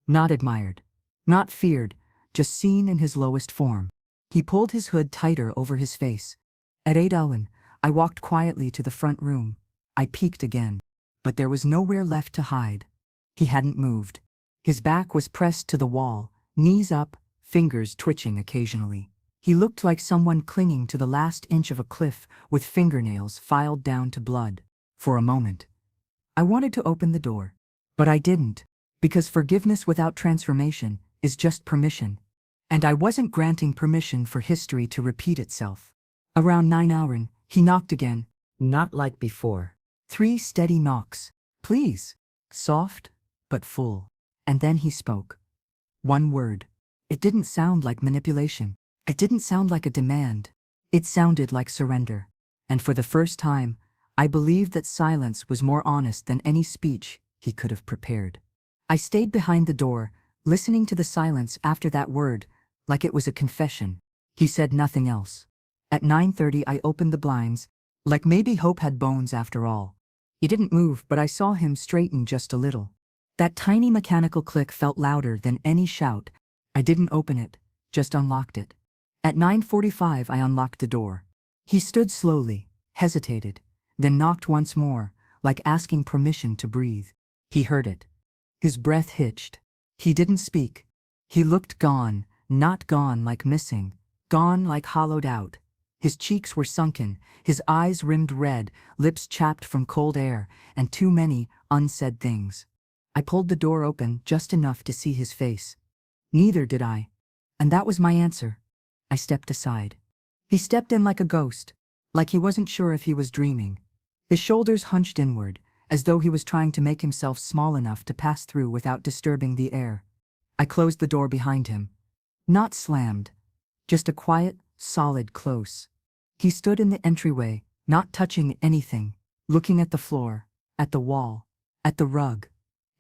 Not admired, not feared, just seen in his lowest form. He pulled his hood tighter over his face. At 8 a.m., I walked quietly to the front room. I peeked again, but there was nowhere left to hide. He hadn't moved. His back was pressed to the wall, knees up, fingers twitching occasionally. He looked like someone clinging to the last inch of a cliff with fingernails filed down to blood. For a moment, I wanted to open the door, but I didn't, because forgiveness without transformation is just permission. And I wasn't granting permission for history to repeat itself. Around 9 a.m., he knocked again. Not like before. 3 steady knocks. Please. Soft, but full. And then he spoke. One word. It didn't sound like manipulation. It didn't sound like a demand. It sounded like surrender. And for the first time, I believed that silence was more honest than any speech he could have prepared. I stayed behind the door, listening to the silence after that word, like it was a confession. He said nothing else. At 9:30 I opened the blinds, like maybe hope had bones after all. He didn't move, but I saw him straighten just a little. That tiny mechanical click felt louder than any shout. I didn't open it, just unlocked it. At 9:45 I unlocked the door. He stood slowly, hesitated, then knocked once more, like asking permission to breathe. He heard it. His breath hitched. He didn't speak. He looked gone, not gone like missing, gone like hollowed out. His cheeks were sunken, his eyes rimmed red, lips chapped from cold air, and too many unsaid things. I pulled the door open just enough to see his face. Neither did I. And that was my answer. I stepped aside. He stepped in like a ghost, like he wasn't sure if he was dreaming. His shoulders hunched inward, as though he was trying to make himself small enough to pass through without disturbing the air. I closed the door behind him. Not slammed, just a quiet, solid close. He stood in the entryway, not touching anything, looking at the floor, at the wall, at the rug,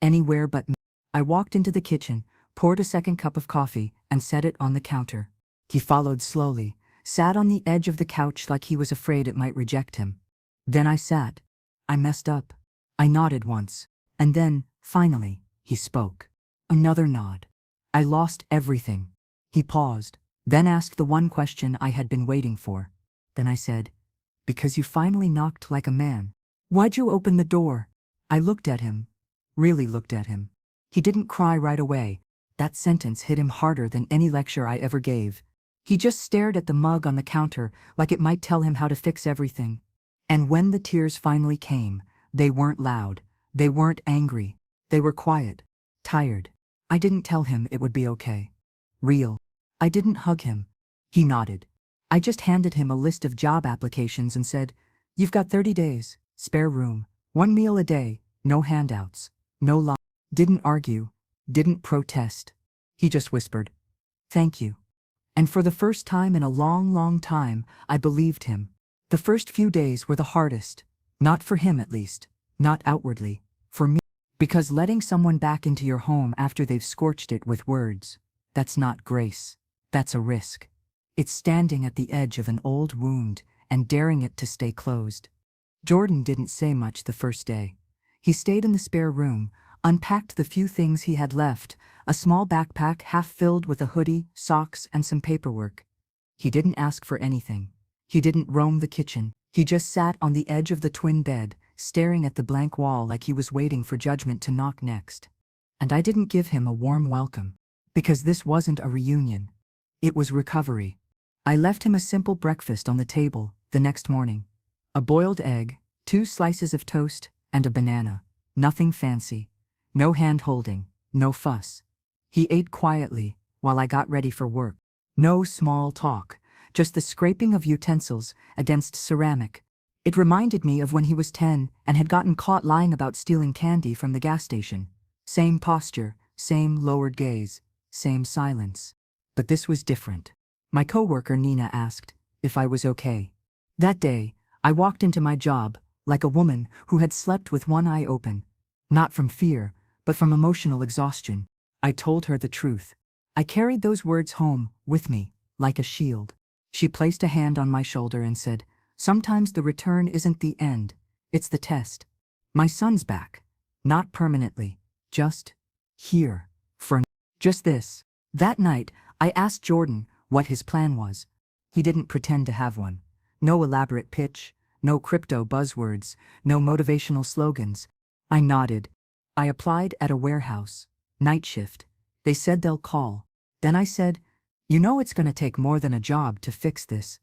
anywhere but me. I walked into the kitchen, poured a second cup of coffee, and set it on the counter. He followed slowly, sat on the edge of the couch like he was afraid it might reject him. Then I sat. I messed up. I nodded once, and then, finally, he spoke. Another nod. I lost everything. He paused, then asked the one question I had been waiting for. Then I said, "Because you finally knocked like a man. Why'd you open the door?" I looked at him, really looked at him. He didn't cry right away. That sentence hit him harder than any lecture I ever gave. He just stared at the mug on the counter like it might tell him how to fix everything. And when the tears finally came, they weren't loud, they weren't angry, they were quiet, tired. I didn't tell him it would be okay. Real. I didn't hug him. He nodded. I just handed him a list of job applications and said, "You've got 30 days, spare room, 1 meal a day, no handouts, no lie." Didn't argue, didn't protest. He just whispered, "Thank you." And for the first time in a long, long time, I believed him. The first few days were the hardest. Not for him at least, not outwardly, for me. Because letting someone back into your home after they've scorched it with words, that's not grace, that's a risk. It's standing at the edge of an old wound and daring it to stay closed. Jordan didn't say much the first day. He stayed in the spare room, unpacked the few things he had left, a small backpack half filled with a hoodie, socks, and some paperwork. He didn't ask for anything. He didn't roam the kitchen. He just sat on the edge of the twin bed, staring at the blank wall like he was waiting for judgment to knock next. And I didn't give him a warm welcome, because this wasn't a reunion. It was recovery. I left him a simple breakfast on the table the next morning. A boiled egg, 2 slices of toast, and a banana. Nothing fancy. No hand-holding, no fuss. He ate quietly while I got ready for work. No small talk. Just the scraping of utensils against ceramic. It reminded me of when he was 10 and had gotten caught lying about stealing candy from the gas station. Same posture, same lowered gaze, same silence. But this was different. My coworker Nina asked if I was okay. That day, I walked into my job like a woman who had slept with one eye open. Not from fear, but from emotional exhaustion. I told her the truth. I carried those words home with me, like a shield. She placed a hand on my shoulder and said, "Sometimes the return isn't the end, it's the test." My son's back. Not permanently. Just here. For just this. That night, I asked Jordan what his plan was. He didn't pretend to have one. No elaborate pitch, no crypto buzzwords, no motivational slogans. I nodded. I applied at a warehouse. Night shift. They said they'll call. Then I said, "You know it's gonna take more than a job to fix this."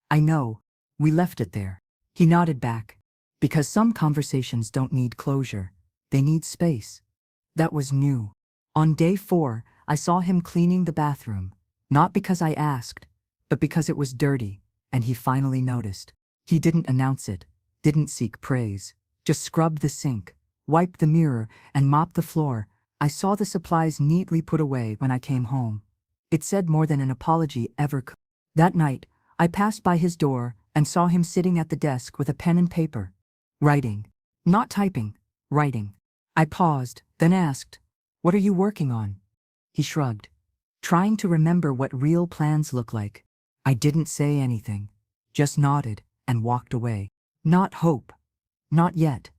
"I know." We left it there. He nodded back. Because some conversations don't need closure. They need space. That was new. On day 4, I saw him cleaning the bathroom. Not because I asked, but because it was dirty, and he finally noticed. He didn't announce it, didn't seek praise. Just scrubbed the sink, wiped the mirror, and mopped the floor. I saw the supplies neatly put away when I came home. It said more than an apology ever could. That night, I passed by his door and saw him sitting at the desk with a pen and paper. Writing. Not typing. Writing. I paused, then asked, "What are you working on?" He shrugged, trying to remember what real plans look like. I didn't say anything, just nodded and walked away. Not hope. Not yet.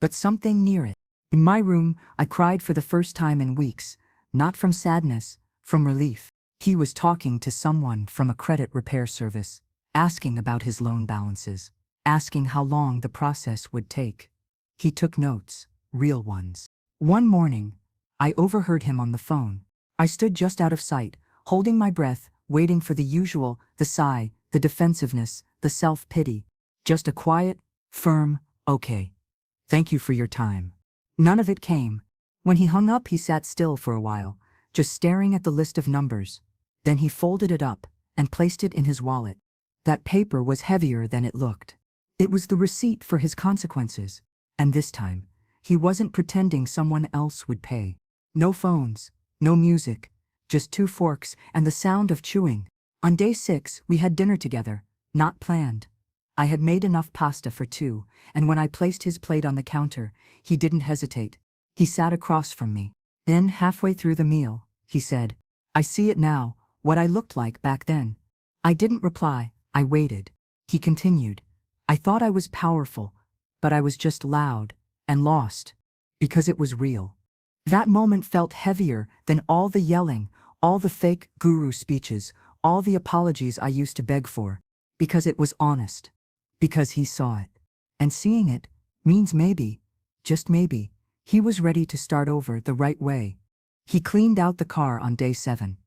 But something near it. In my room, I cried for the first time in weeks, not from sadness, from relief. He was talking to someone from a credit repair service, asking about his loan balances, asking how long the process would take. He took notes, real ones. One morning, I overheard him on the phone. I stood just out of sight, holding my breath, waiting for the usual, the sigh, the defensiveness, the self-pity. Just a quiet, firm, "Okay. Thank you for your time." None of it came. When he hung up, he sat still for a while, just staring at the list of numbers. Then he folded it up and placed it in his wallet. That paper was heavier than it looked. It was the receipt for his consequences. And this time, he wasn't pretending someone else would pay. No phones, no music, just 2 forks and the sound of chewing. On day 6, we had dinner together, not planned. I had made enough pasta for 2, and when I placed his plate on the counter, he didn't hesitate. He sat across from me. Then, halfway through the meal, he said, "I see it now, what I looked like back then." I didn't reply, I waited. He continued, "I thought I was powerful, but I was just loud and lost, because it was real." That moment felt heavier than all the yelling, all the fake guru speeches, all the apologies I used to beg for, because it was honest. Because he saw it. And seeing it means maybe, just maybe, he was ready to start over the right way. He cleaned out the car on day 7,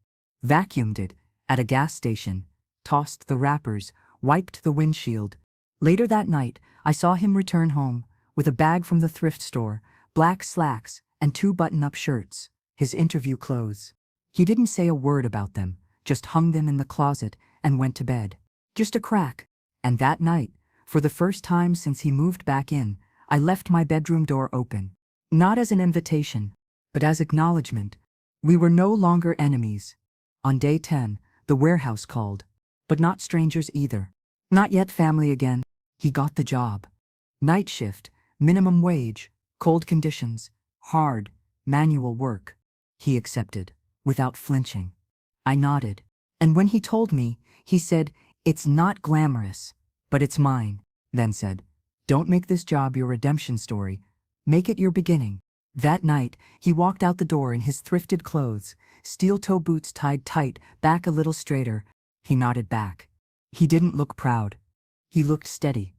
vacuumed it at a gas station, tossed the wrappers, wiped the windshield. Later that night, I saw him return home with a bag from the thrift store, black slacks, and 2 button-up shirts, his interview clothes. He didn't say a word about them, just hung them in the closet and went to bed. Just a crack. And that night, for the first time since he moved back in, I left my bedroom door open. Not as an invitation, but as acknowledgement. We were no longer enemies. On day 10, the warehouse called. But not strangers either. Not yet family again. He got the job. Night shift, minimum wage, cold conditions, hard, manual work. He accepted, without flinching. I nodded. And when he told me, he said, "It's not glamorous, but it's mine." Then said, "Don't make this job your redemption story. Make it your beginning." That night, he walked out the door in his thrifted clothes, steel-toe boots tied tight, back a little straighter. He nodded back. He didn't look proud. He looked steady.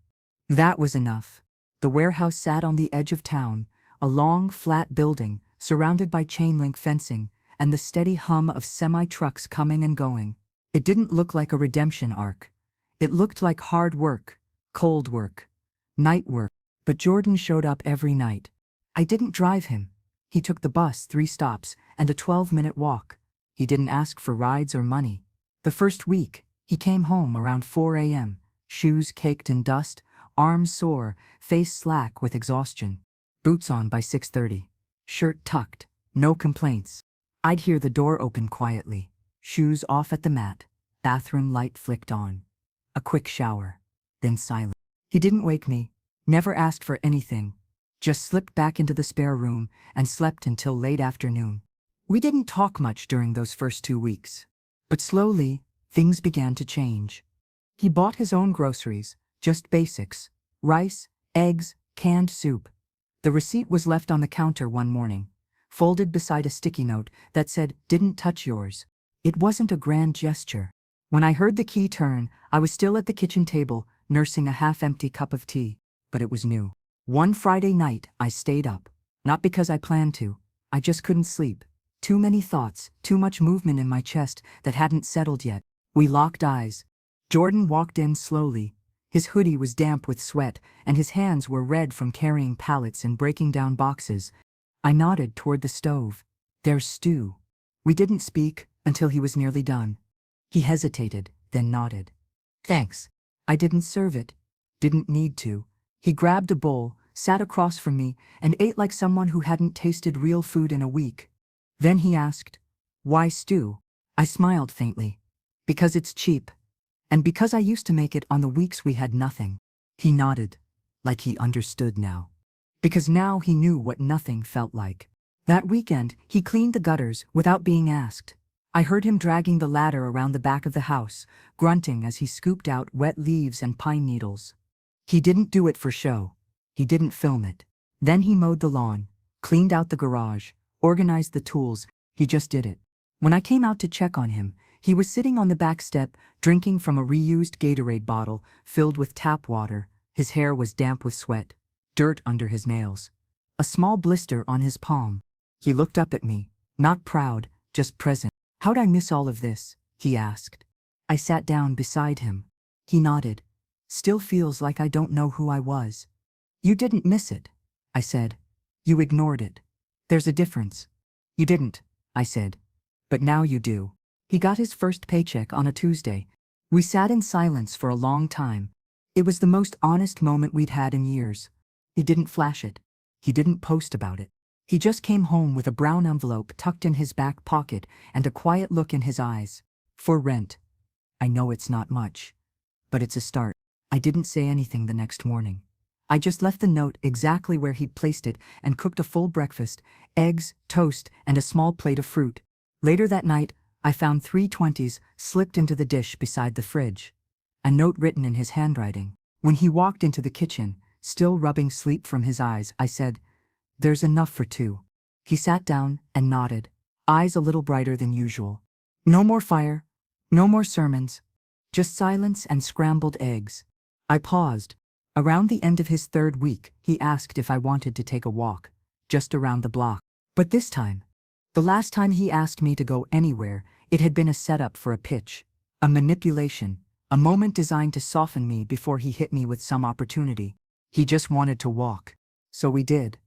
That was enough. The warehouse sat on the edge of town, a long, flat building, surrounded by chain-link fencing, and the steady hum of semi-trucks coming and going. It didn't look like a redemption arc. It looked like hard work, cold work, night work. But Jordan showed up every night. I didn't drive him. He took the bus 3 stops and a 12-minute walk. He didn't ask for rides or money. The first week, he came home around 4 a.m., shoes caked in dust, arms sore, face slack with exhaustion. Boots on by 6:30. Shirt tucked, no complaints. I'd hear the door open quietly, shoes off at the mat, bathroom light flicked on. A quick shower, then silence. He didn't wake me, never asked for anything, just slipped back into the spare room and slept until late afternoon. We didn't talk much during those first 2 weeks. But slowly, things began to change. He bought his own groceries, just basics, rice, eggs, canned soup. The receipt was left on the counter one morning, folded beside a sticky note that said, "Didn't touch yours." It wasn't a grand gesture. When I heard the key turn, I was still at the kitchen table, nursing a half-empty cup of tea, but it was new. One Friday night, I stayed up. Not because I planned to. I just couldn't sleep. Too many thoughts, too much movement in my chest that hadn't settled yet. We locked eyes. Jordan walked in slowly. His hoodie was damp with sweat, and his hands were red from carrying pallets and breaking down boxes. I nodded toward the stove. "There's stew." We didn't speak until he was nearly done. He hesitated, then nodded. "Thanks." I didn't serve it. Didn't need to. He grabbed a bowl, sat across from me, and ate like someone who hadn't tasted real food in a week. Then he asked, "Why stew?" I smiled faintly. "Because it's cheap. And because I used to make it on the weeks we had nothing." He nodded. like he understood now. Because now he knew what nothing felt like. That weekend, he cleaned the gutters without being asked. I heard him dragging the ladder around the back of the house, grunting as he scooped out wet leaves and pine needles. He didn't do it for show. He didn't film it. Then he mowed the lawn, cleaned out the garage, organized the tools. He just did it. When I came out to check on him, he was sitting on the back step, drinking from a reused Gatorade bottle filled with tap water. His hair was damp with sweat, dirt under his nails, a small blister on his palm. He looked up at me, not proud, just present. "How'd I miss all of this?" he asked. I sat down beside him. He nodded. "Still feels like I don't know who I was." "You didn't miss it," I said. "You ignored it. There's a difference." "You didn't," I said. "But now you do." He got his first paycheck on a Tuesday. We sat in silence for a long time. It was the most honest moment we'd had in years. He didn't flash it. He didn't post about it. He just came home with a brown envelope tucked in his back pocket and a quiet look in his eyes. "For rent. I know it's not much, but it's a start." I didn't say anything the next morning. I just left the note exactly where he'd placed it and cooked a full breakfast, eggs, toast, and a small plate of fruit. Later that night, I found 320s slipped into the dish beside the fridge. A note written in his handwriting. When he walked into the kitchen, still rubbing sleep from his eyes, I said, "There's enough for two." He sat down and nodded, eyes a little brighter than usual. No more fire, no more sermons, just silence and scrambled eggs. I paused. Around the end of his third week, he asked if I wanted to take a walk, just around the block. But this time, the last time he asked me to go anywhere, it had been a setup for a pitch, a manipulation, a moment designed to soften me before he hit me with some opportunity. He just wanted to walk. So we did.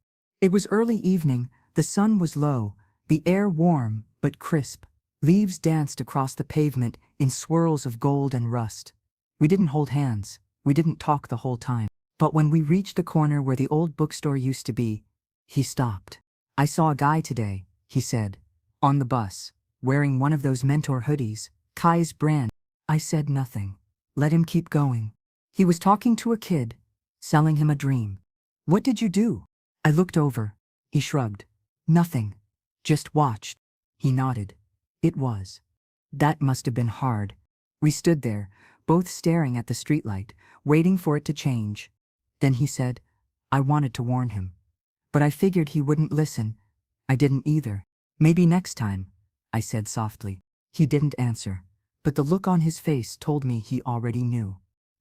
It was early evening, the sun was low, the air warm but crisp. Leaves danced across the pavement in swirls of gold and rust. We didn't hold hands, we didn't talk the whole time. But when we reached the corner where the old bookstore used to be, he stopped. "I saw a guy today," he said, "on the bus, wearing one of those Mentor hoodies, Kai's brand." I said nothing. Let him keep going. He was talking to a kid, selling him a dream. "What did you do?" I looked over. He shrugged. "Nothing. Just watched." He nodded. It was. That must have been hard. We stood there, both staring at the streetlight, waiting for it to change. Then he said, "I wanted to warn him. But I figured he wouldn't listen." I didn't either. "Maybe next time," I said softly. He didn't answer, but the look on his face told me he already knew.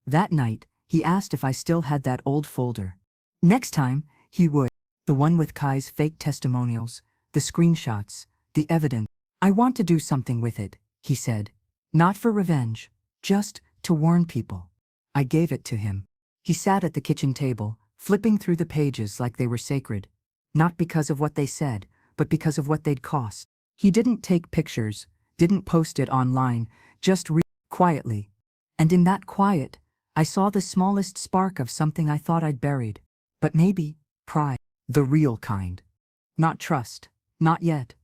That night, he asked if I still had that old folder. Next time, he would. The one with Kai's fake testimonials, the screenshots, the evidence. "I want to do something with it," he said. "Not for revenge, just to warn people." I gave it to him. He sat at the kitchen table, flipping through the pages like they were sacred. Not because of what they said, but because of what they'd cost. He didn't take pictures, didn't post it online, just read quietly. And in that quiet, I saw the smallest spark of something I thought I'd buried. But maybe pride. The real kind. Not trust. Not yet.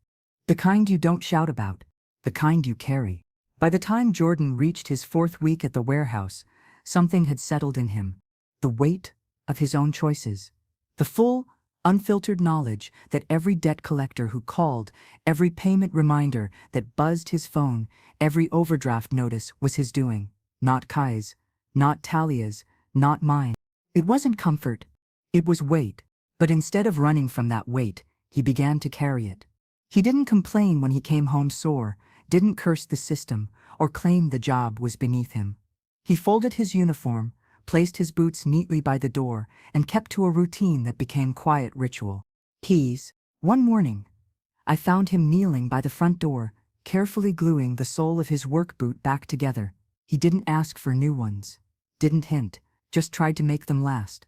The kind you don't shout about. The kind you carry. By the time Jordan reached his 4th week at the warehouse, something had settled in him. The weight of his own choices. The full, unfiltered knowledge that every debt collector who called, every payment reminder that buzzed his phone, every overdraft notice was his doing. Not Kai's. Not Talia's. Not mine. It wasn't comfort. It was weight. But instead of running from that weight, he began to carry it. He didn't complain when he came home sore, didn't curse the system, or claim the job was beneath him. He folded his uniform, placed his boots neatly by the door, and kept to a routine that became quiet ritual. One morning, I found him kneeling by the front door, carefully gluing the sole of his work boot back together. He didn't ask for new ones, didn't hint, just tried to make them last.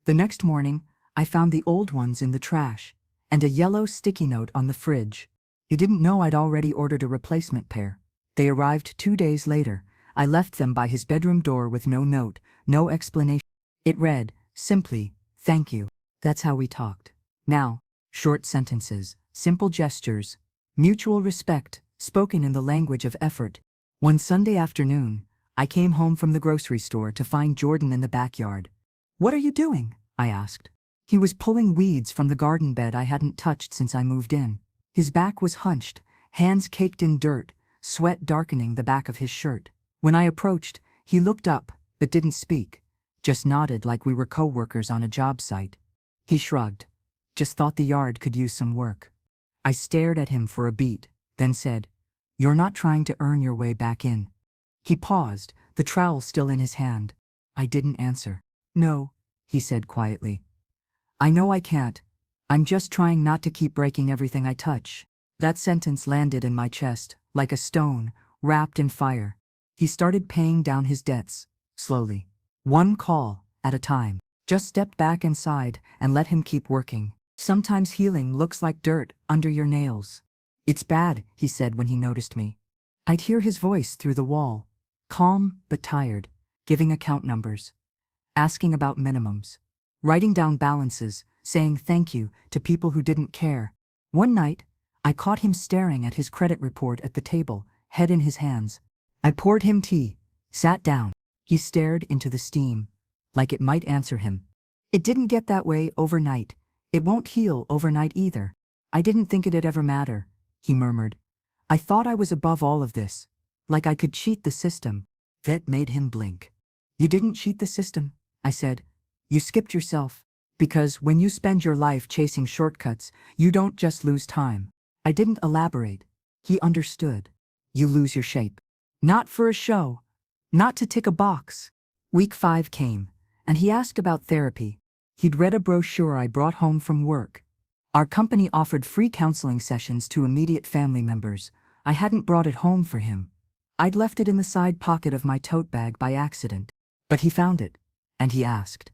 The next morning, I found the old ones in the trash, and a yellow sticky note on the fridge. He didn't know I'd already ordered a replacement pair. They arrived 2 days later. I left them by his bedroom door with no note, no explanation. It read, simply, "Thank you." That's how we talked. Now, short sentences, simple gestures, mutual respect, spoken in the language of effort. One Sunday afternoon, I came home from the grocery store to find Jordan in the backyard. "What are you doing?" I asked. He was pulling weeds from the garden bed I hadn't touched since I moved in. His back was hunched, hands caked in dirt, sweat darkening the back of his shirt. When I approached, he looked up, but didn't speak, just nodded like we were co-workers on a job site. He shrugged. "Just thought the yard could use some work." I stared at him for a beat, then said, "You're not trying to earn your way back in?" He paused, the trowel still in his hand. I didn't answer. "No," he said quietly. "I know I can't. I'm just trying not to keep breaking everything I touch." That sentence landed in my chest, like a stone, wrapped in fire. He started paying down his debts, slowly. One call at a time. Just stepped back inside and let him keep working. "Sometimes healing looks like dirt under your nails." "It's bad," he said when he noticed me. I'd hear his voice through the wall, calm but tired, giving account numbers, asking about minimums, writing down balances, saying thank you to people who didn't care. One night, I caught him staring at his credit report at the table, head in his hands. I poured him tea, sat down. He stared into the steam, like it might answer him. "It didn't get that way overnight. It won't heal overnight either. I didn't think it'd ever matter," he murmured. "I thought I was above all of this, like I could cheat the system." That made him blink. "You didn't cheat the system," I said. "You skipped yourself. Because when you spend your life chasing shortcuts, you don't just lose time." I didn't elaborate. He understood. You lose your shape. Not for a show. Not to tick a box. Week 5 came, and he asked about therapy. He'd read a brochure I brought home from work. Our company offered free counseling sessions to immediate family members. I hadn't brought it home for him. I'd left it in the side pocket of my tote bag by accident. But he found it, and he asked.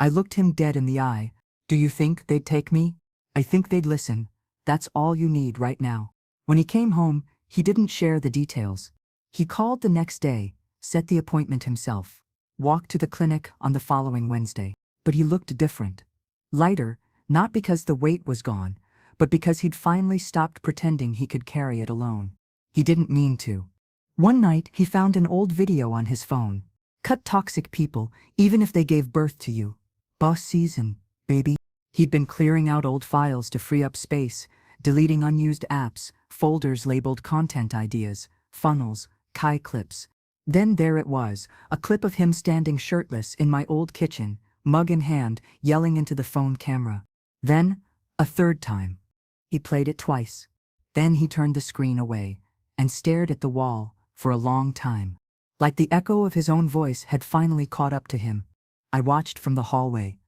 I looked him dead in the eye. "Do you think they'd take me?" "I think they'd listen. That's all you need right now." When he came home, he didn't share the details. He called the next day, set the appointment himself, walked to the clinic on the following Wednesday. But he looked different. Lighter, not because the weight was gone, but because he'd finally stopped pretending he could carry it alone. He didn't mean to. One night, he found an old video on his phone. "Cut toxic people, even if they gave birth to you. Boss season, baby." He'd been clearing out old files to free up space, deleting unused apps, folders labeled content ideas, funnels, Kai clips. Then there it was, a clip of him standing shirtless in my old kitchen, mug in hand, yelling into the phone camera. Then, a third time. He played it twice. Then he turned the screen away and stared at the wall for a long time. Like the echo of his own voice had finally caught up to him. I watched from the hallway,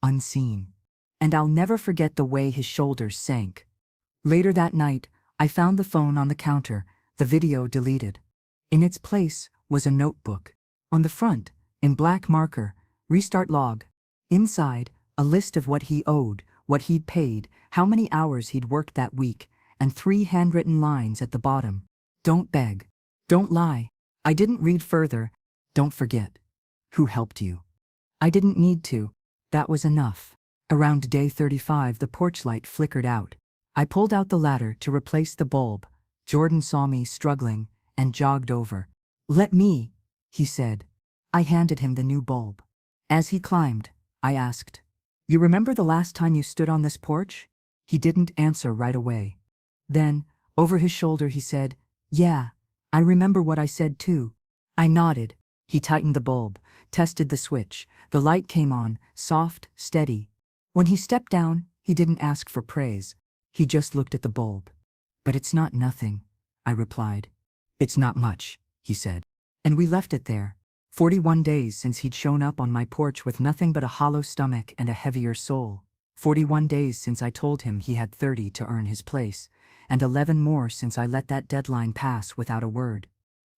unseen. And I'll never forget the way his shoulders sank. Later that night, I found the phone on the counter, the video deleted. In its place was a notebook. On the front, in black marker, restart log. Inside, a list of what he owed, what he'd paid, how many hours he'd worked that week, and 3 handwritten lines at the bottom. "Don't beg. Don't lie." I didn't read further. "Don't forget. Who helped you?" I didn't need to. That was enough. Around day 35, the porch light flickered out. I pulled out the ladder to replace the bulb. Jordan saw me struggling and jogged over. "Let me," he said. I handed him the new bulb. As he climbed, I asked, "You remember the last time you stood on this porch?" He didn't answer right away. Then, over his shoulder, he said, "Yeah, I remember what I said too." I nodded. He tightened the bulb, tested the switch. The light came on, soft, steady. When he stepped down, he didn't ask for praise. He just looked at the bulb. "But it's not nothing," I replied. "It's not much," he said. And we left it there. 41 days since he'd shown up on my porch with nothing but a hollow stomach and a heavier soul. 41 days since I told him he had 30 to earn his place, and 11 more since I let that deadline pass without a word.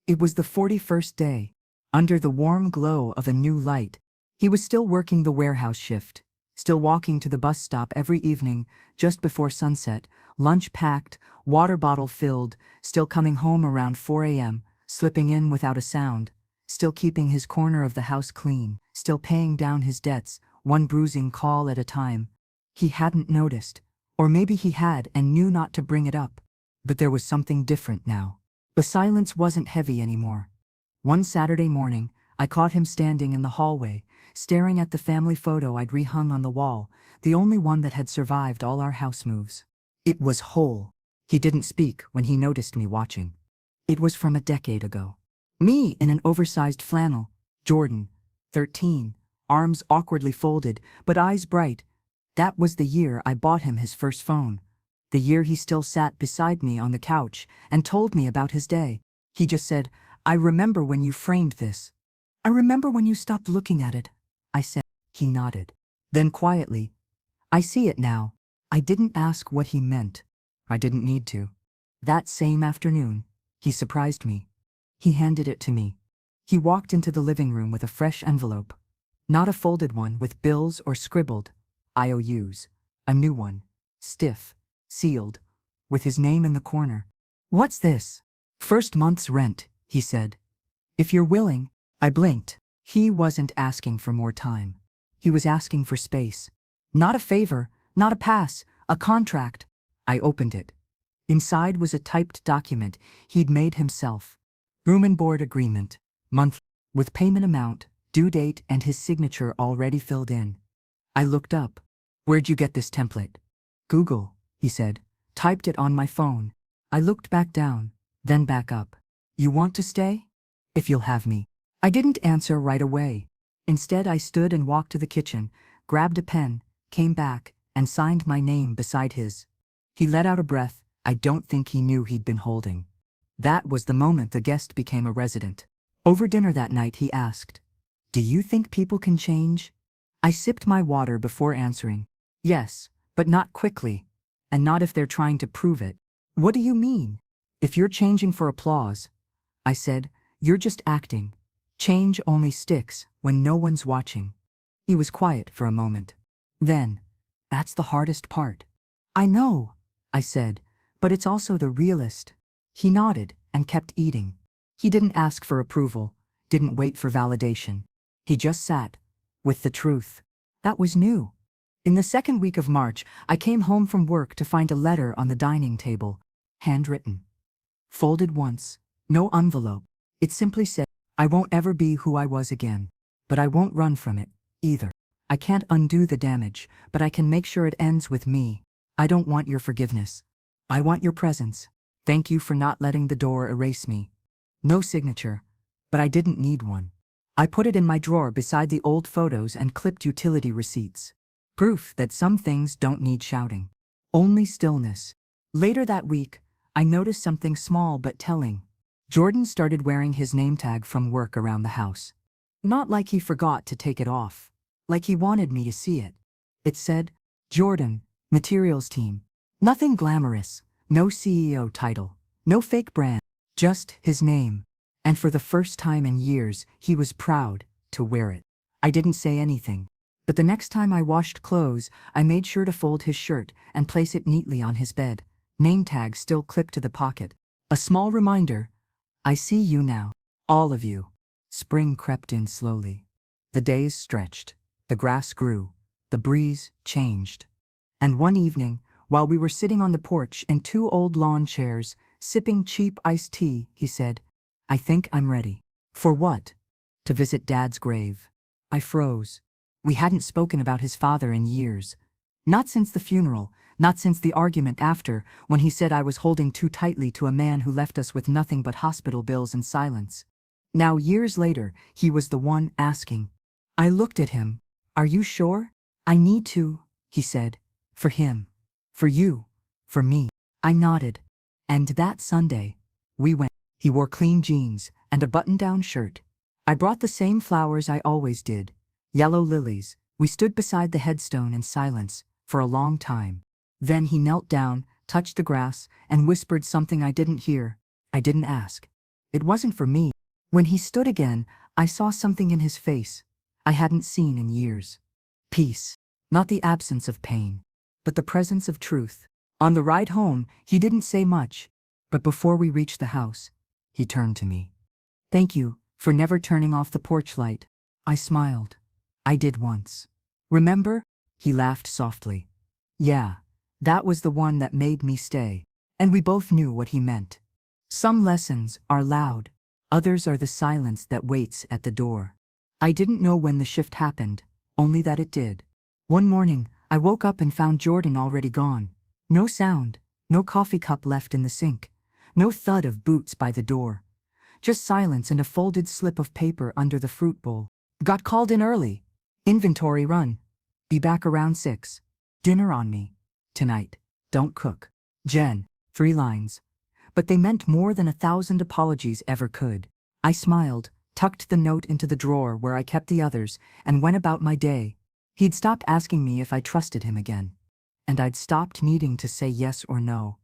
It was the 41st day. Under the warm glow of a new light, he was still working the warehouse shift, still walking to the bus stop every evening just before sunset, lunch packed, water bottle filled, still coming home around 4 a.m., slipping in without a sound, still keeping his corner of the house clean, still paying down his debts, one bruising call at a time. He hadn't noticed, or maybe he had and knew not to bring it up. But there was something different now. The silence wasn't heavy anymore. One Saturday morning, I caught him standing in the hallway, staring at the family photo I'd rehung on the wall, the only one that had survived all our house moves. It was whole. He didn't speak when he noticed me watching. It was from a decade ago. Me in an oversized flannel, Jordan, 13, arms awkwardly folded, but eyes bright. That was the year I bought him his first phone. The year he still sat beside me on the couch and told me about his day. He just said, "I remember when you framed this. I remember when you stopped looking at it." I said. He nodded. Then quietly, "I see it now." I didn't ask what he meant. I didn't need to. That same afternoon, he surprised me. He handed it to me. He walked into the living room with a fresh envelope. Not a folded one with bills or scribbled IOUs. A new one, stiff, sealed, with his name in the corner. "What's this?" "First month's rent," he said. "If you're willing." I blinked. He wasn't asking for more time. He was asking for space. Not a favor, not a pass, a contract. I opened it. Inside was a typed document he'd made himself. Room and board agreement, month, with payment amount, due date, and his signature already filled in. I looked up. "Where'd you get this template?" "Google," he said. "Typed it on my phone." I looked back down, then back up. "You want to stay? If you'll have me." I didn't answer right away. Instead, I stood and walked to the kitchen, grabbed a pen, came back, and signed my name beside his. He let out a breath I don't think he knew he'd been holding. That was the moment the guest became a resident. Over dinner that night, he asked, "Do you think people can change?" I sipped my water before answering. "Yes, but not quickly, and not if they're trying to prove it." "What do you mean?" "If you're changing for applause," I said, "you're just acting. Change only sticks when no one's watching." He was quiet for a moment. Then, "That's the hardest part." "I know," I said, "but it's also the realest." He nodded and kept eating. He didn't ask for approval, didn't wait for validation. He just sat, with the truth. That was new. In the second week of March, I came home from work to find a letter on the dining table, handwritten. Folded once, no envelope. It simply said, "I won't ever be who I was again, but I won't run from it, either. I can't undo the damage, but I can make sure it ends with me. I don't want your forgiveness. I want your presence. Thank you for not letting the door erase me." No signature, but I didn't need one. I put it in my drawer beside the old photos and clipped utility receipts. Proof that some things don't need shouting. Only stillness. Later that week, I noticed something small but telling. Jordan started wearing his name tag from work around the house. Not like he forgot to take it off. Like he wanted me to see it. It said, "Jordan, Materials Team." Nothing glamorous, no CEO title, no fake brand, just his name. And for the first time in years, he was proud to wear it. I didn't say anything. But the next time I washed clothes, I made sure to fold his shirt and place it neatly on his bed, name tag still clipped to the pocket. A small reminder, I see you now, all of you. Spring crept in slowly. The days stretched, the grass grew, the breeze changed. And one evening, while we were sitting on the porch in two old lawn chairs, sipping cheap iced tea, he said, "I think I'm ready." "For what?" "To visit Dad's grave." I froze. We hadn't spoken about his father in years. Not since the funeral, not since the argument after, when he said I was holding too tightly to a man who left us with nothing but hospital bills and silence. Now, years later, he was the one asking. I looked at him. "Are you sure?" "I need to," he said. "For him. For you. For me." I nodded. And that Sunday, we went. He wore clean jeans and a button-down shirt. I brought the same flowers I always did. Yellow lilies. We stood beside the headstone in silence for a long time. Then he knelt down, touched the grass, and whispered something I didn't hear. I didn't ask. It wasn't for me. When he stood again, I saw something in his face I hadn't seen in years. Peace. Not the absence of pain, but the presence of truth. On the ride home, he didn't say much, but before we reached the house, he turned to me. "Thank you for never turning off the porch light." I smiled. "I did once. Remember?" He laughed softly. "Yeah, that was the one that made me stay." And we both knew what he meant. Some lessons are loud. Others are the silence that waits at the door. I didn't know when the shift happened, only that it did. One morning, I woke up and found Jordan already gone. No sound, no coffee cup left in the sink, no thud of boots by the door. Just silence and a folded slip of paper under the fruit bowl. Got called in early. Inventory run. Be back around 6. Dinner on me. Tonight. Don't cook. Jen. 3 lines. But they meant more than 1,000 apologies ever could. I smiled, tucked the note into the drawer where I kept the others, and went about my day. He'd stopped asking me if I trusted him again. And I'd stopped needing to say yes or no.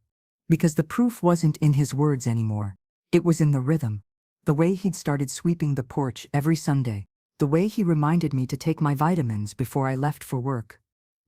Because the proof wasn't in his words anymore. It was in the rhythm. The way he'd started sweeping the porch every Sunday. The way he reminded me to take my vitamins before I left for work.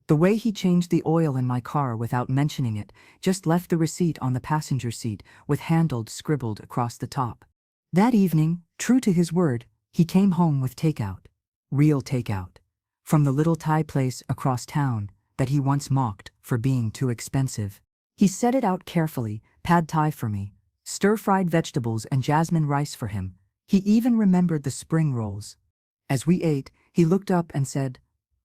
The way he changed the oil in my car without mentioning it, just left the receipt on the passenger seat with handled scribbled across the top. That evening, true to his word, he came home with takeout. Real takeout. From the little Thai place across town that he once mocked for being too expensive. He set it out carefully, pad thai for me, stir-fried vegetables and jasmine rice for him. He even remembered the spring rolls. As we ate, he looked up and said,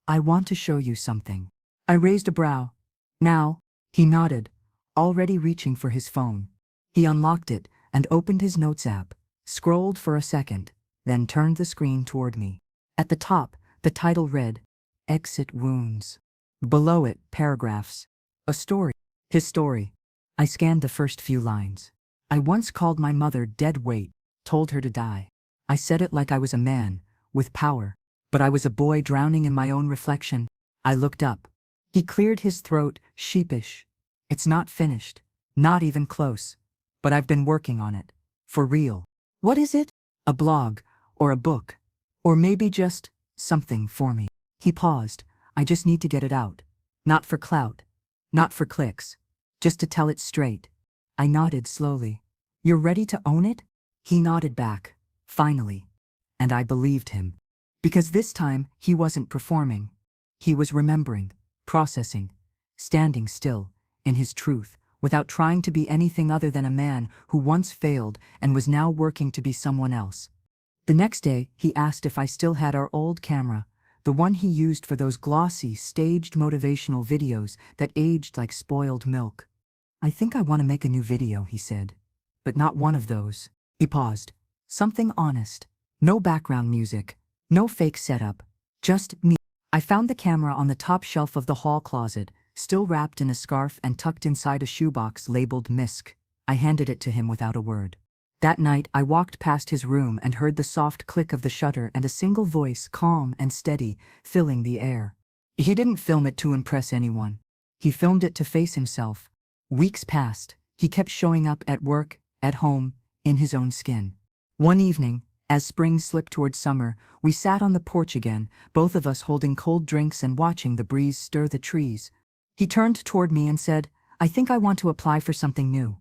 "I want to show you something." I raised a brow. "Now?" He nodded, already reaching for his phone. He unlocked it and opened his notes app, scrolled for a second, then turned the screen toward me. At the top, the title read, "Exit Wounds." Below it, paragraphs. A story. His story. I scanned the first few lines. I once called my mother dead weight, told her to die. I said it like I was a man, with power, but I was a boy drowning in my own reflection. I looked up. He cleared his throat, sheepish. "It's not finished. Not even close. But I've been working on it. For real." "What is it?" "A blog, or a book. Or maybe just something for me." He paused. "I just need to get it out. Not for clout. Not for clicks. Just to tell it straight." I nodded slowly. "You're ready to own it?" He nodded back. Finally. And I believed him. Because this time, he wasn't performing. He was remembering, processing, standing still, in his truth, without trying to be anything other than a man who once failed and was now working to be someone else. The next day, he asked if I still had our old camera, the one he used for those glossy, staged motivational videos that aged like spoiled milk. "I think I want to make a new video," he said. "But not one of those." He paused. "Something honest. No background music. No fake setup. Just me." I found the camera on the top shelf of the hall closet, still wrapped in a scarf and tucked inside a shoebox labeled Misk. I handed it to him without a word. That night, I walked past his room and heard the soft click of the shutter and a single voice, calm and steady, filling the air. He didn't film it to impress anyone. He filmed it to face himself. Weeks passed. He kept showing up at work, at home, in his own skin. One evening, as spring slipped toward summer, we sat on the porch again, both of us holding cold drinks and watching the breeze stir the trees. He turned toward me and said, "I think I want to apply for something new."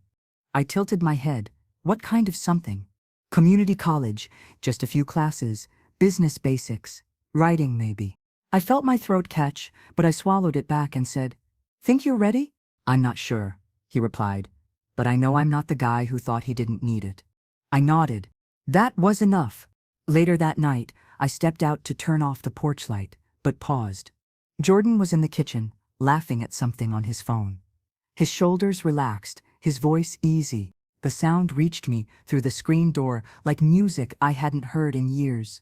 I tilted my head. What kind of something? Community college, just a few classes, business basics, writing maybe. I felt my throat catch, but I swallowed it back and said, "Think you're ready?" "I'm not sure," he replied, "but I know I'm not the guy who thought he didn't need it." I nodded. That was enough. Later that night, I stepped out to turn off the porch light, but paused. Jordan was in the kitchen, laughing at something on his phone. His shoulders relaxed, his voice easy. The sound reached me through the screen door like music I hadn't heard in years.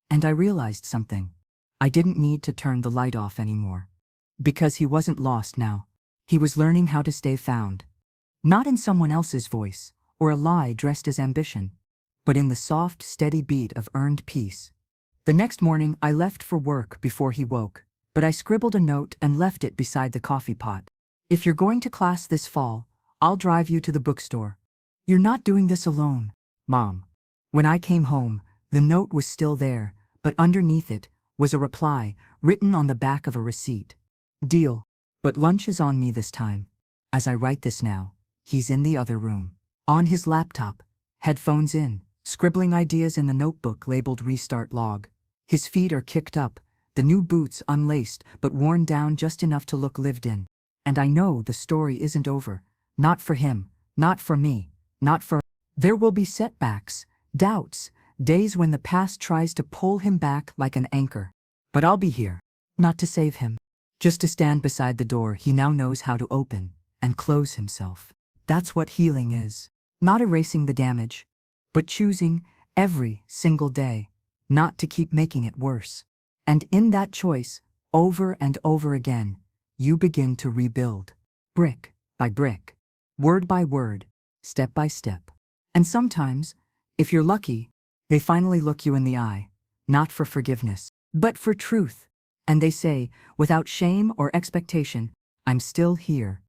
And I realized something. I didn't need to turn the light off anymore. Because he wasn't lost now. He was learning how to stay found. Not in someone else's voice, or a lie dressed as ambition, but in the soft, steady beat of earned peace. The next morning, I left for work before he woke, but I scribbled a note and left it beside the coffee pot. "If you're going to class this fall, I'll drive you to the bookstore. You're not doing this alone, Mom." When I came home, the note was still there, but underneath it was a reply written on the back of a receipt. "Deal. But lunch is on me this time." As I write this now, he's in the other room. On his laptop, headphones in, scribbling ideas in the notebook labeled Restart Log. His feet are kicked up, the new boots unlaced but worn down just enough to look lived in. And I know the story isn't over. Not for him, not for me, not for... There will be setbacks, doubts, Days when the past tries to pull him back like an anchor. But I'll be here. Not to save him. Just to stand beside the door he now knows how to open and close himself. That's what healing is. Not erasing the damage, but choosing every single day not to keep making it worse. And in that choice, over and over again, you begin to rebuild. Brick by brick. Word by word. Step by step. And sometimes, if you're lucky, they finally look you in the eye, not for forgiveness, but for truth. And they say, without shame or expectation, I'm still here,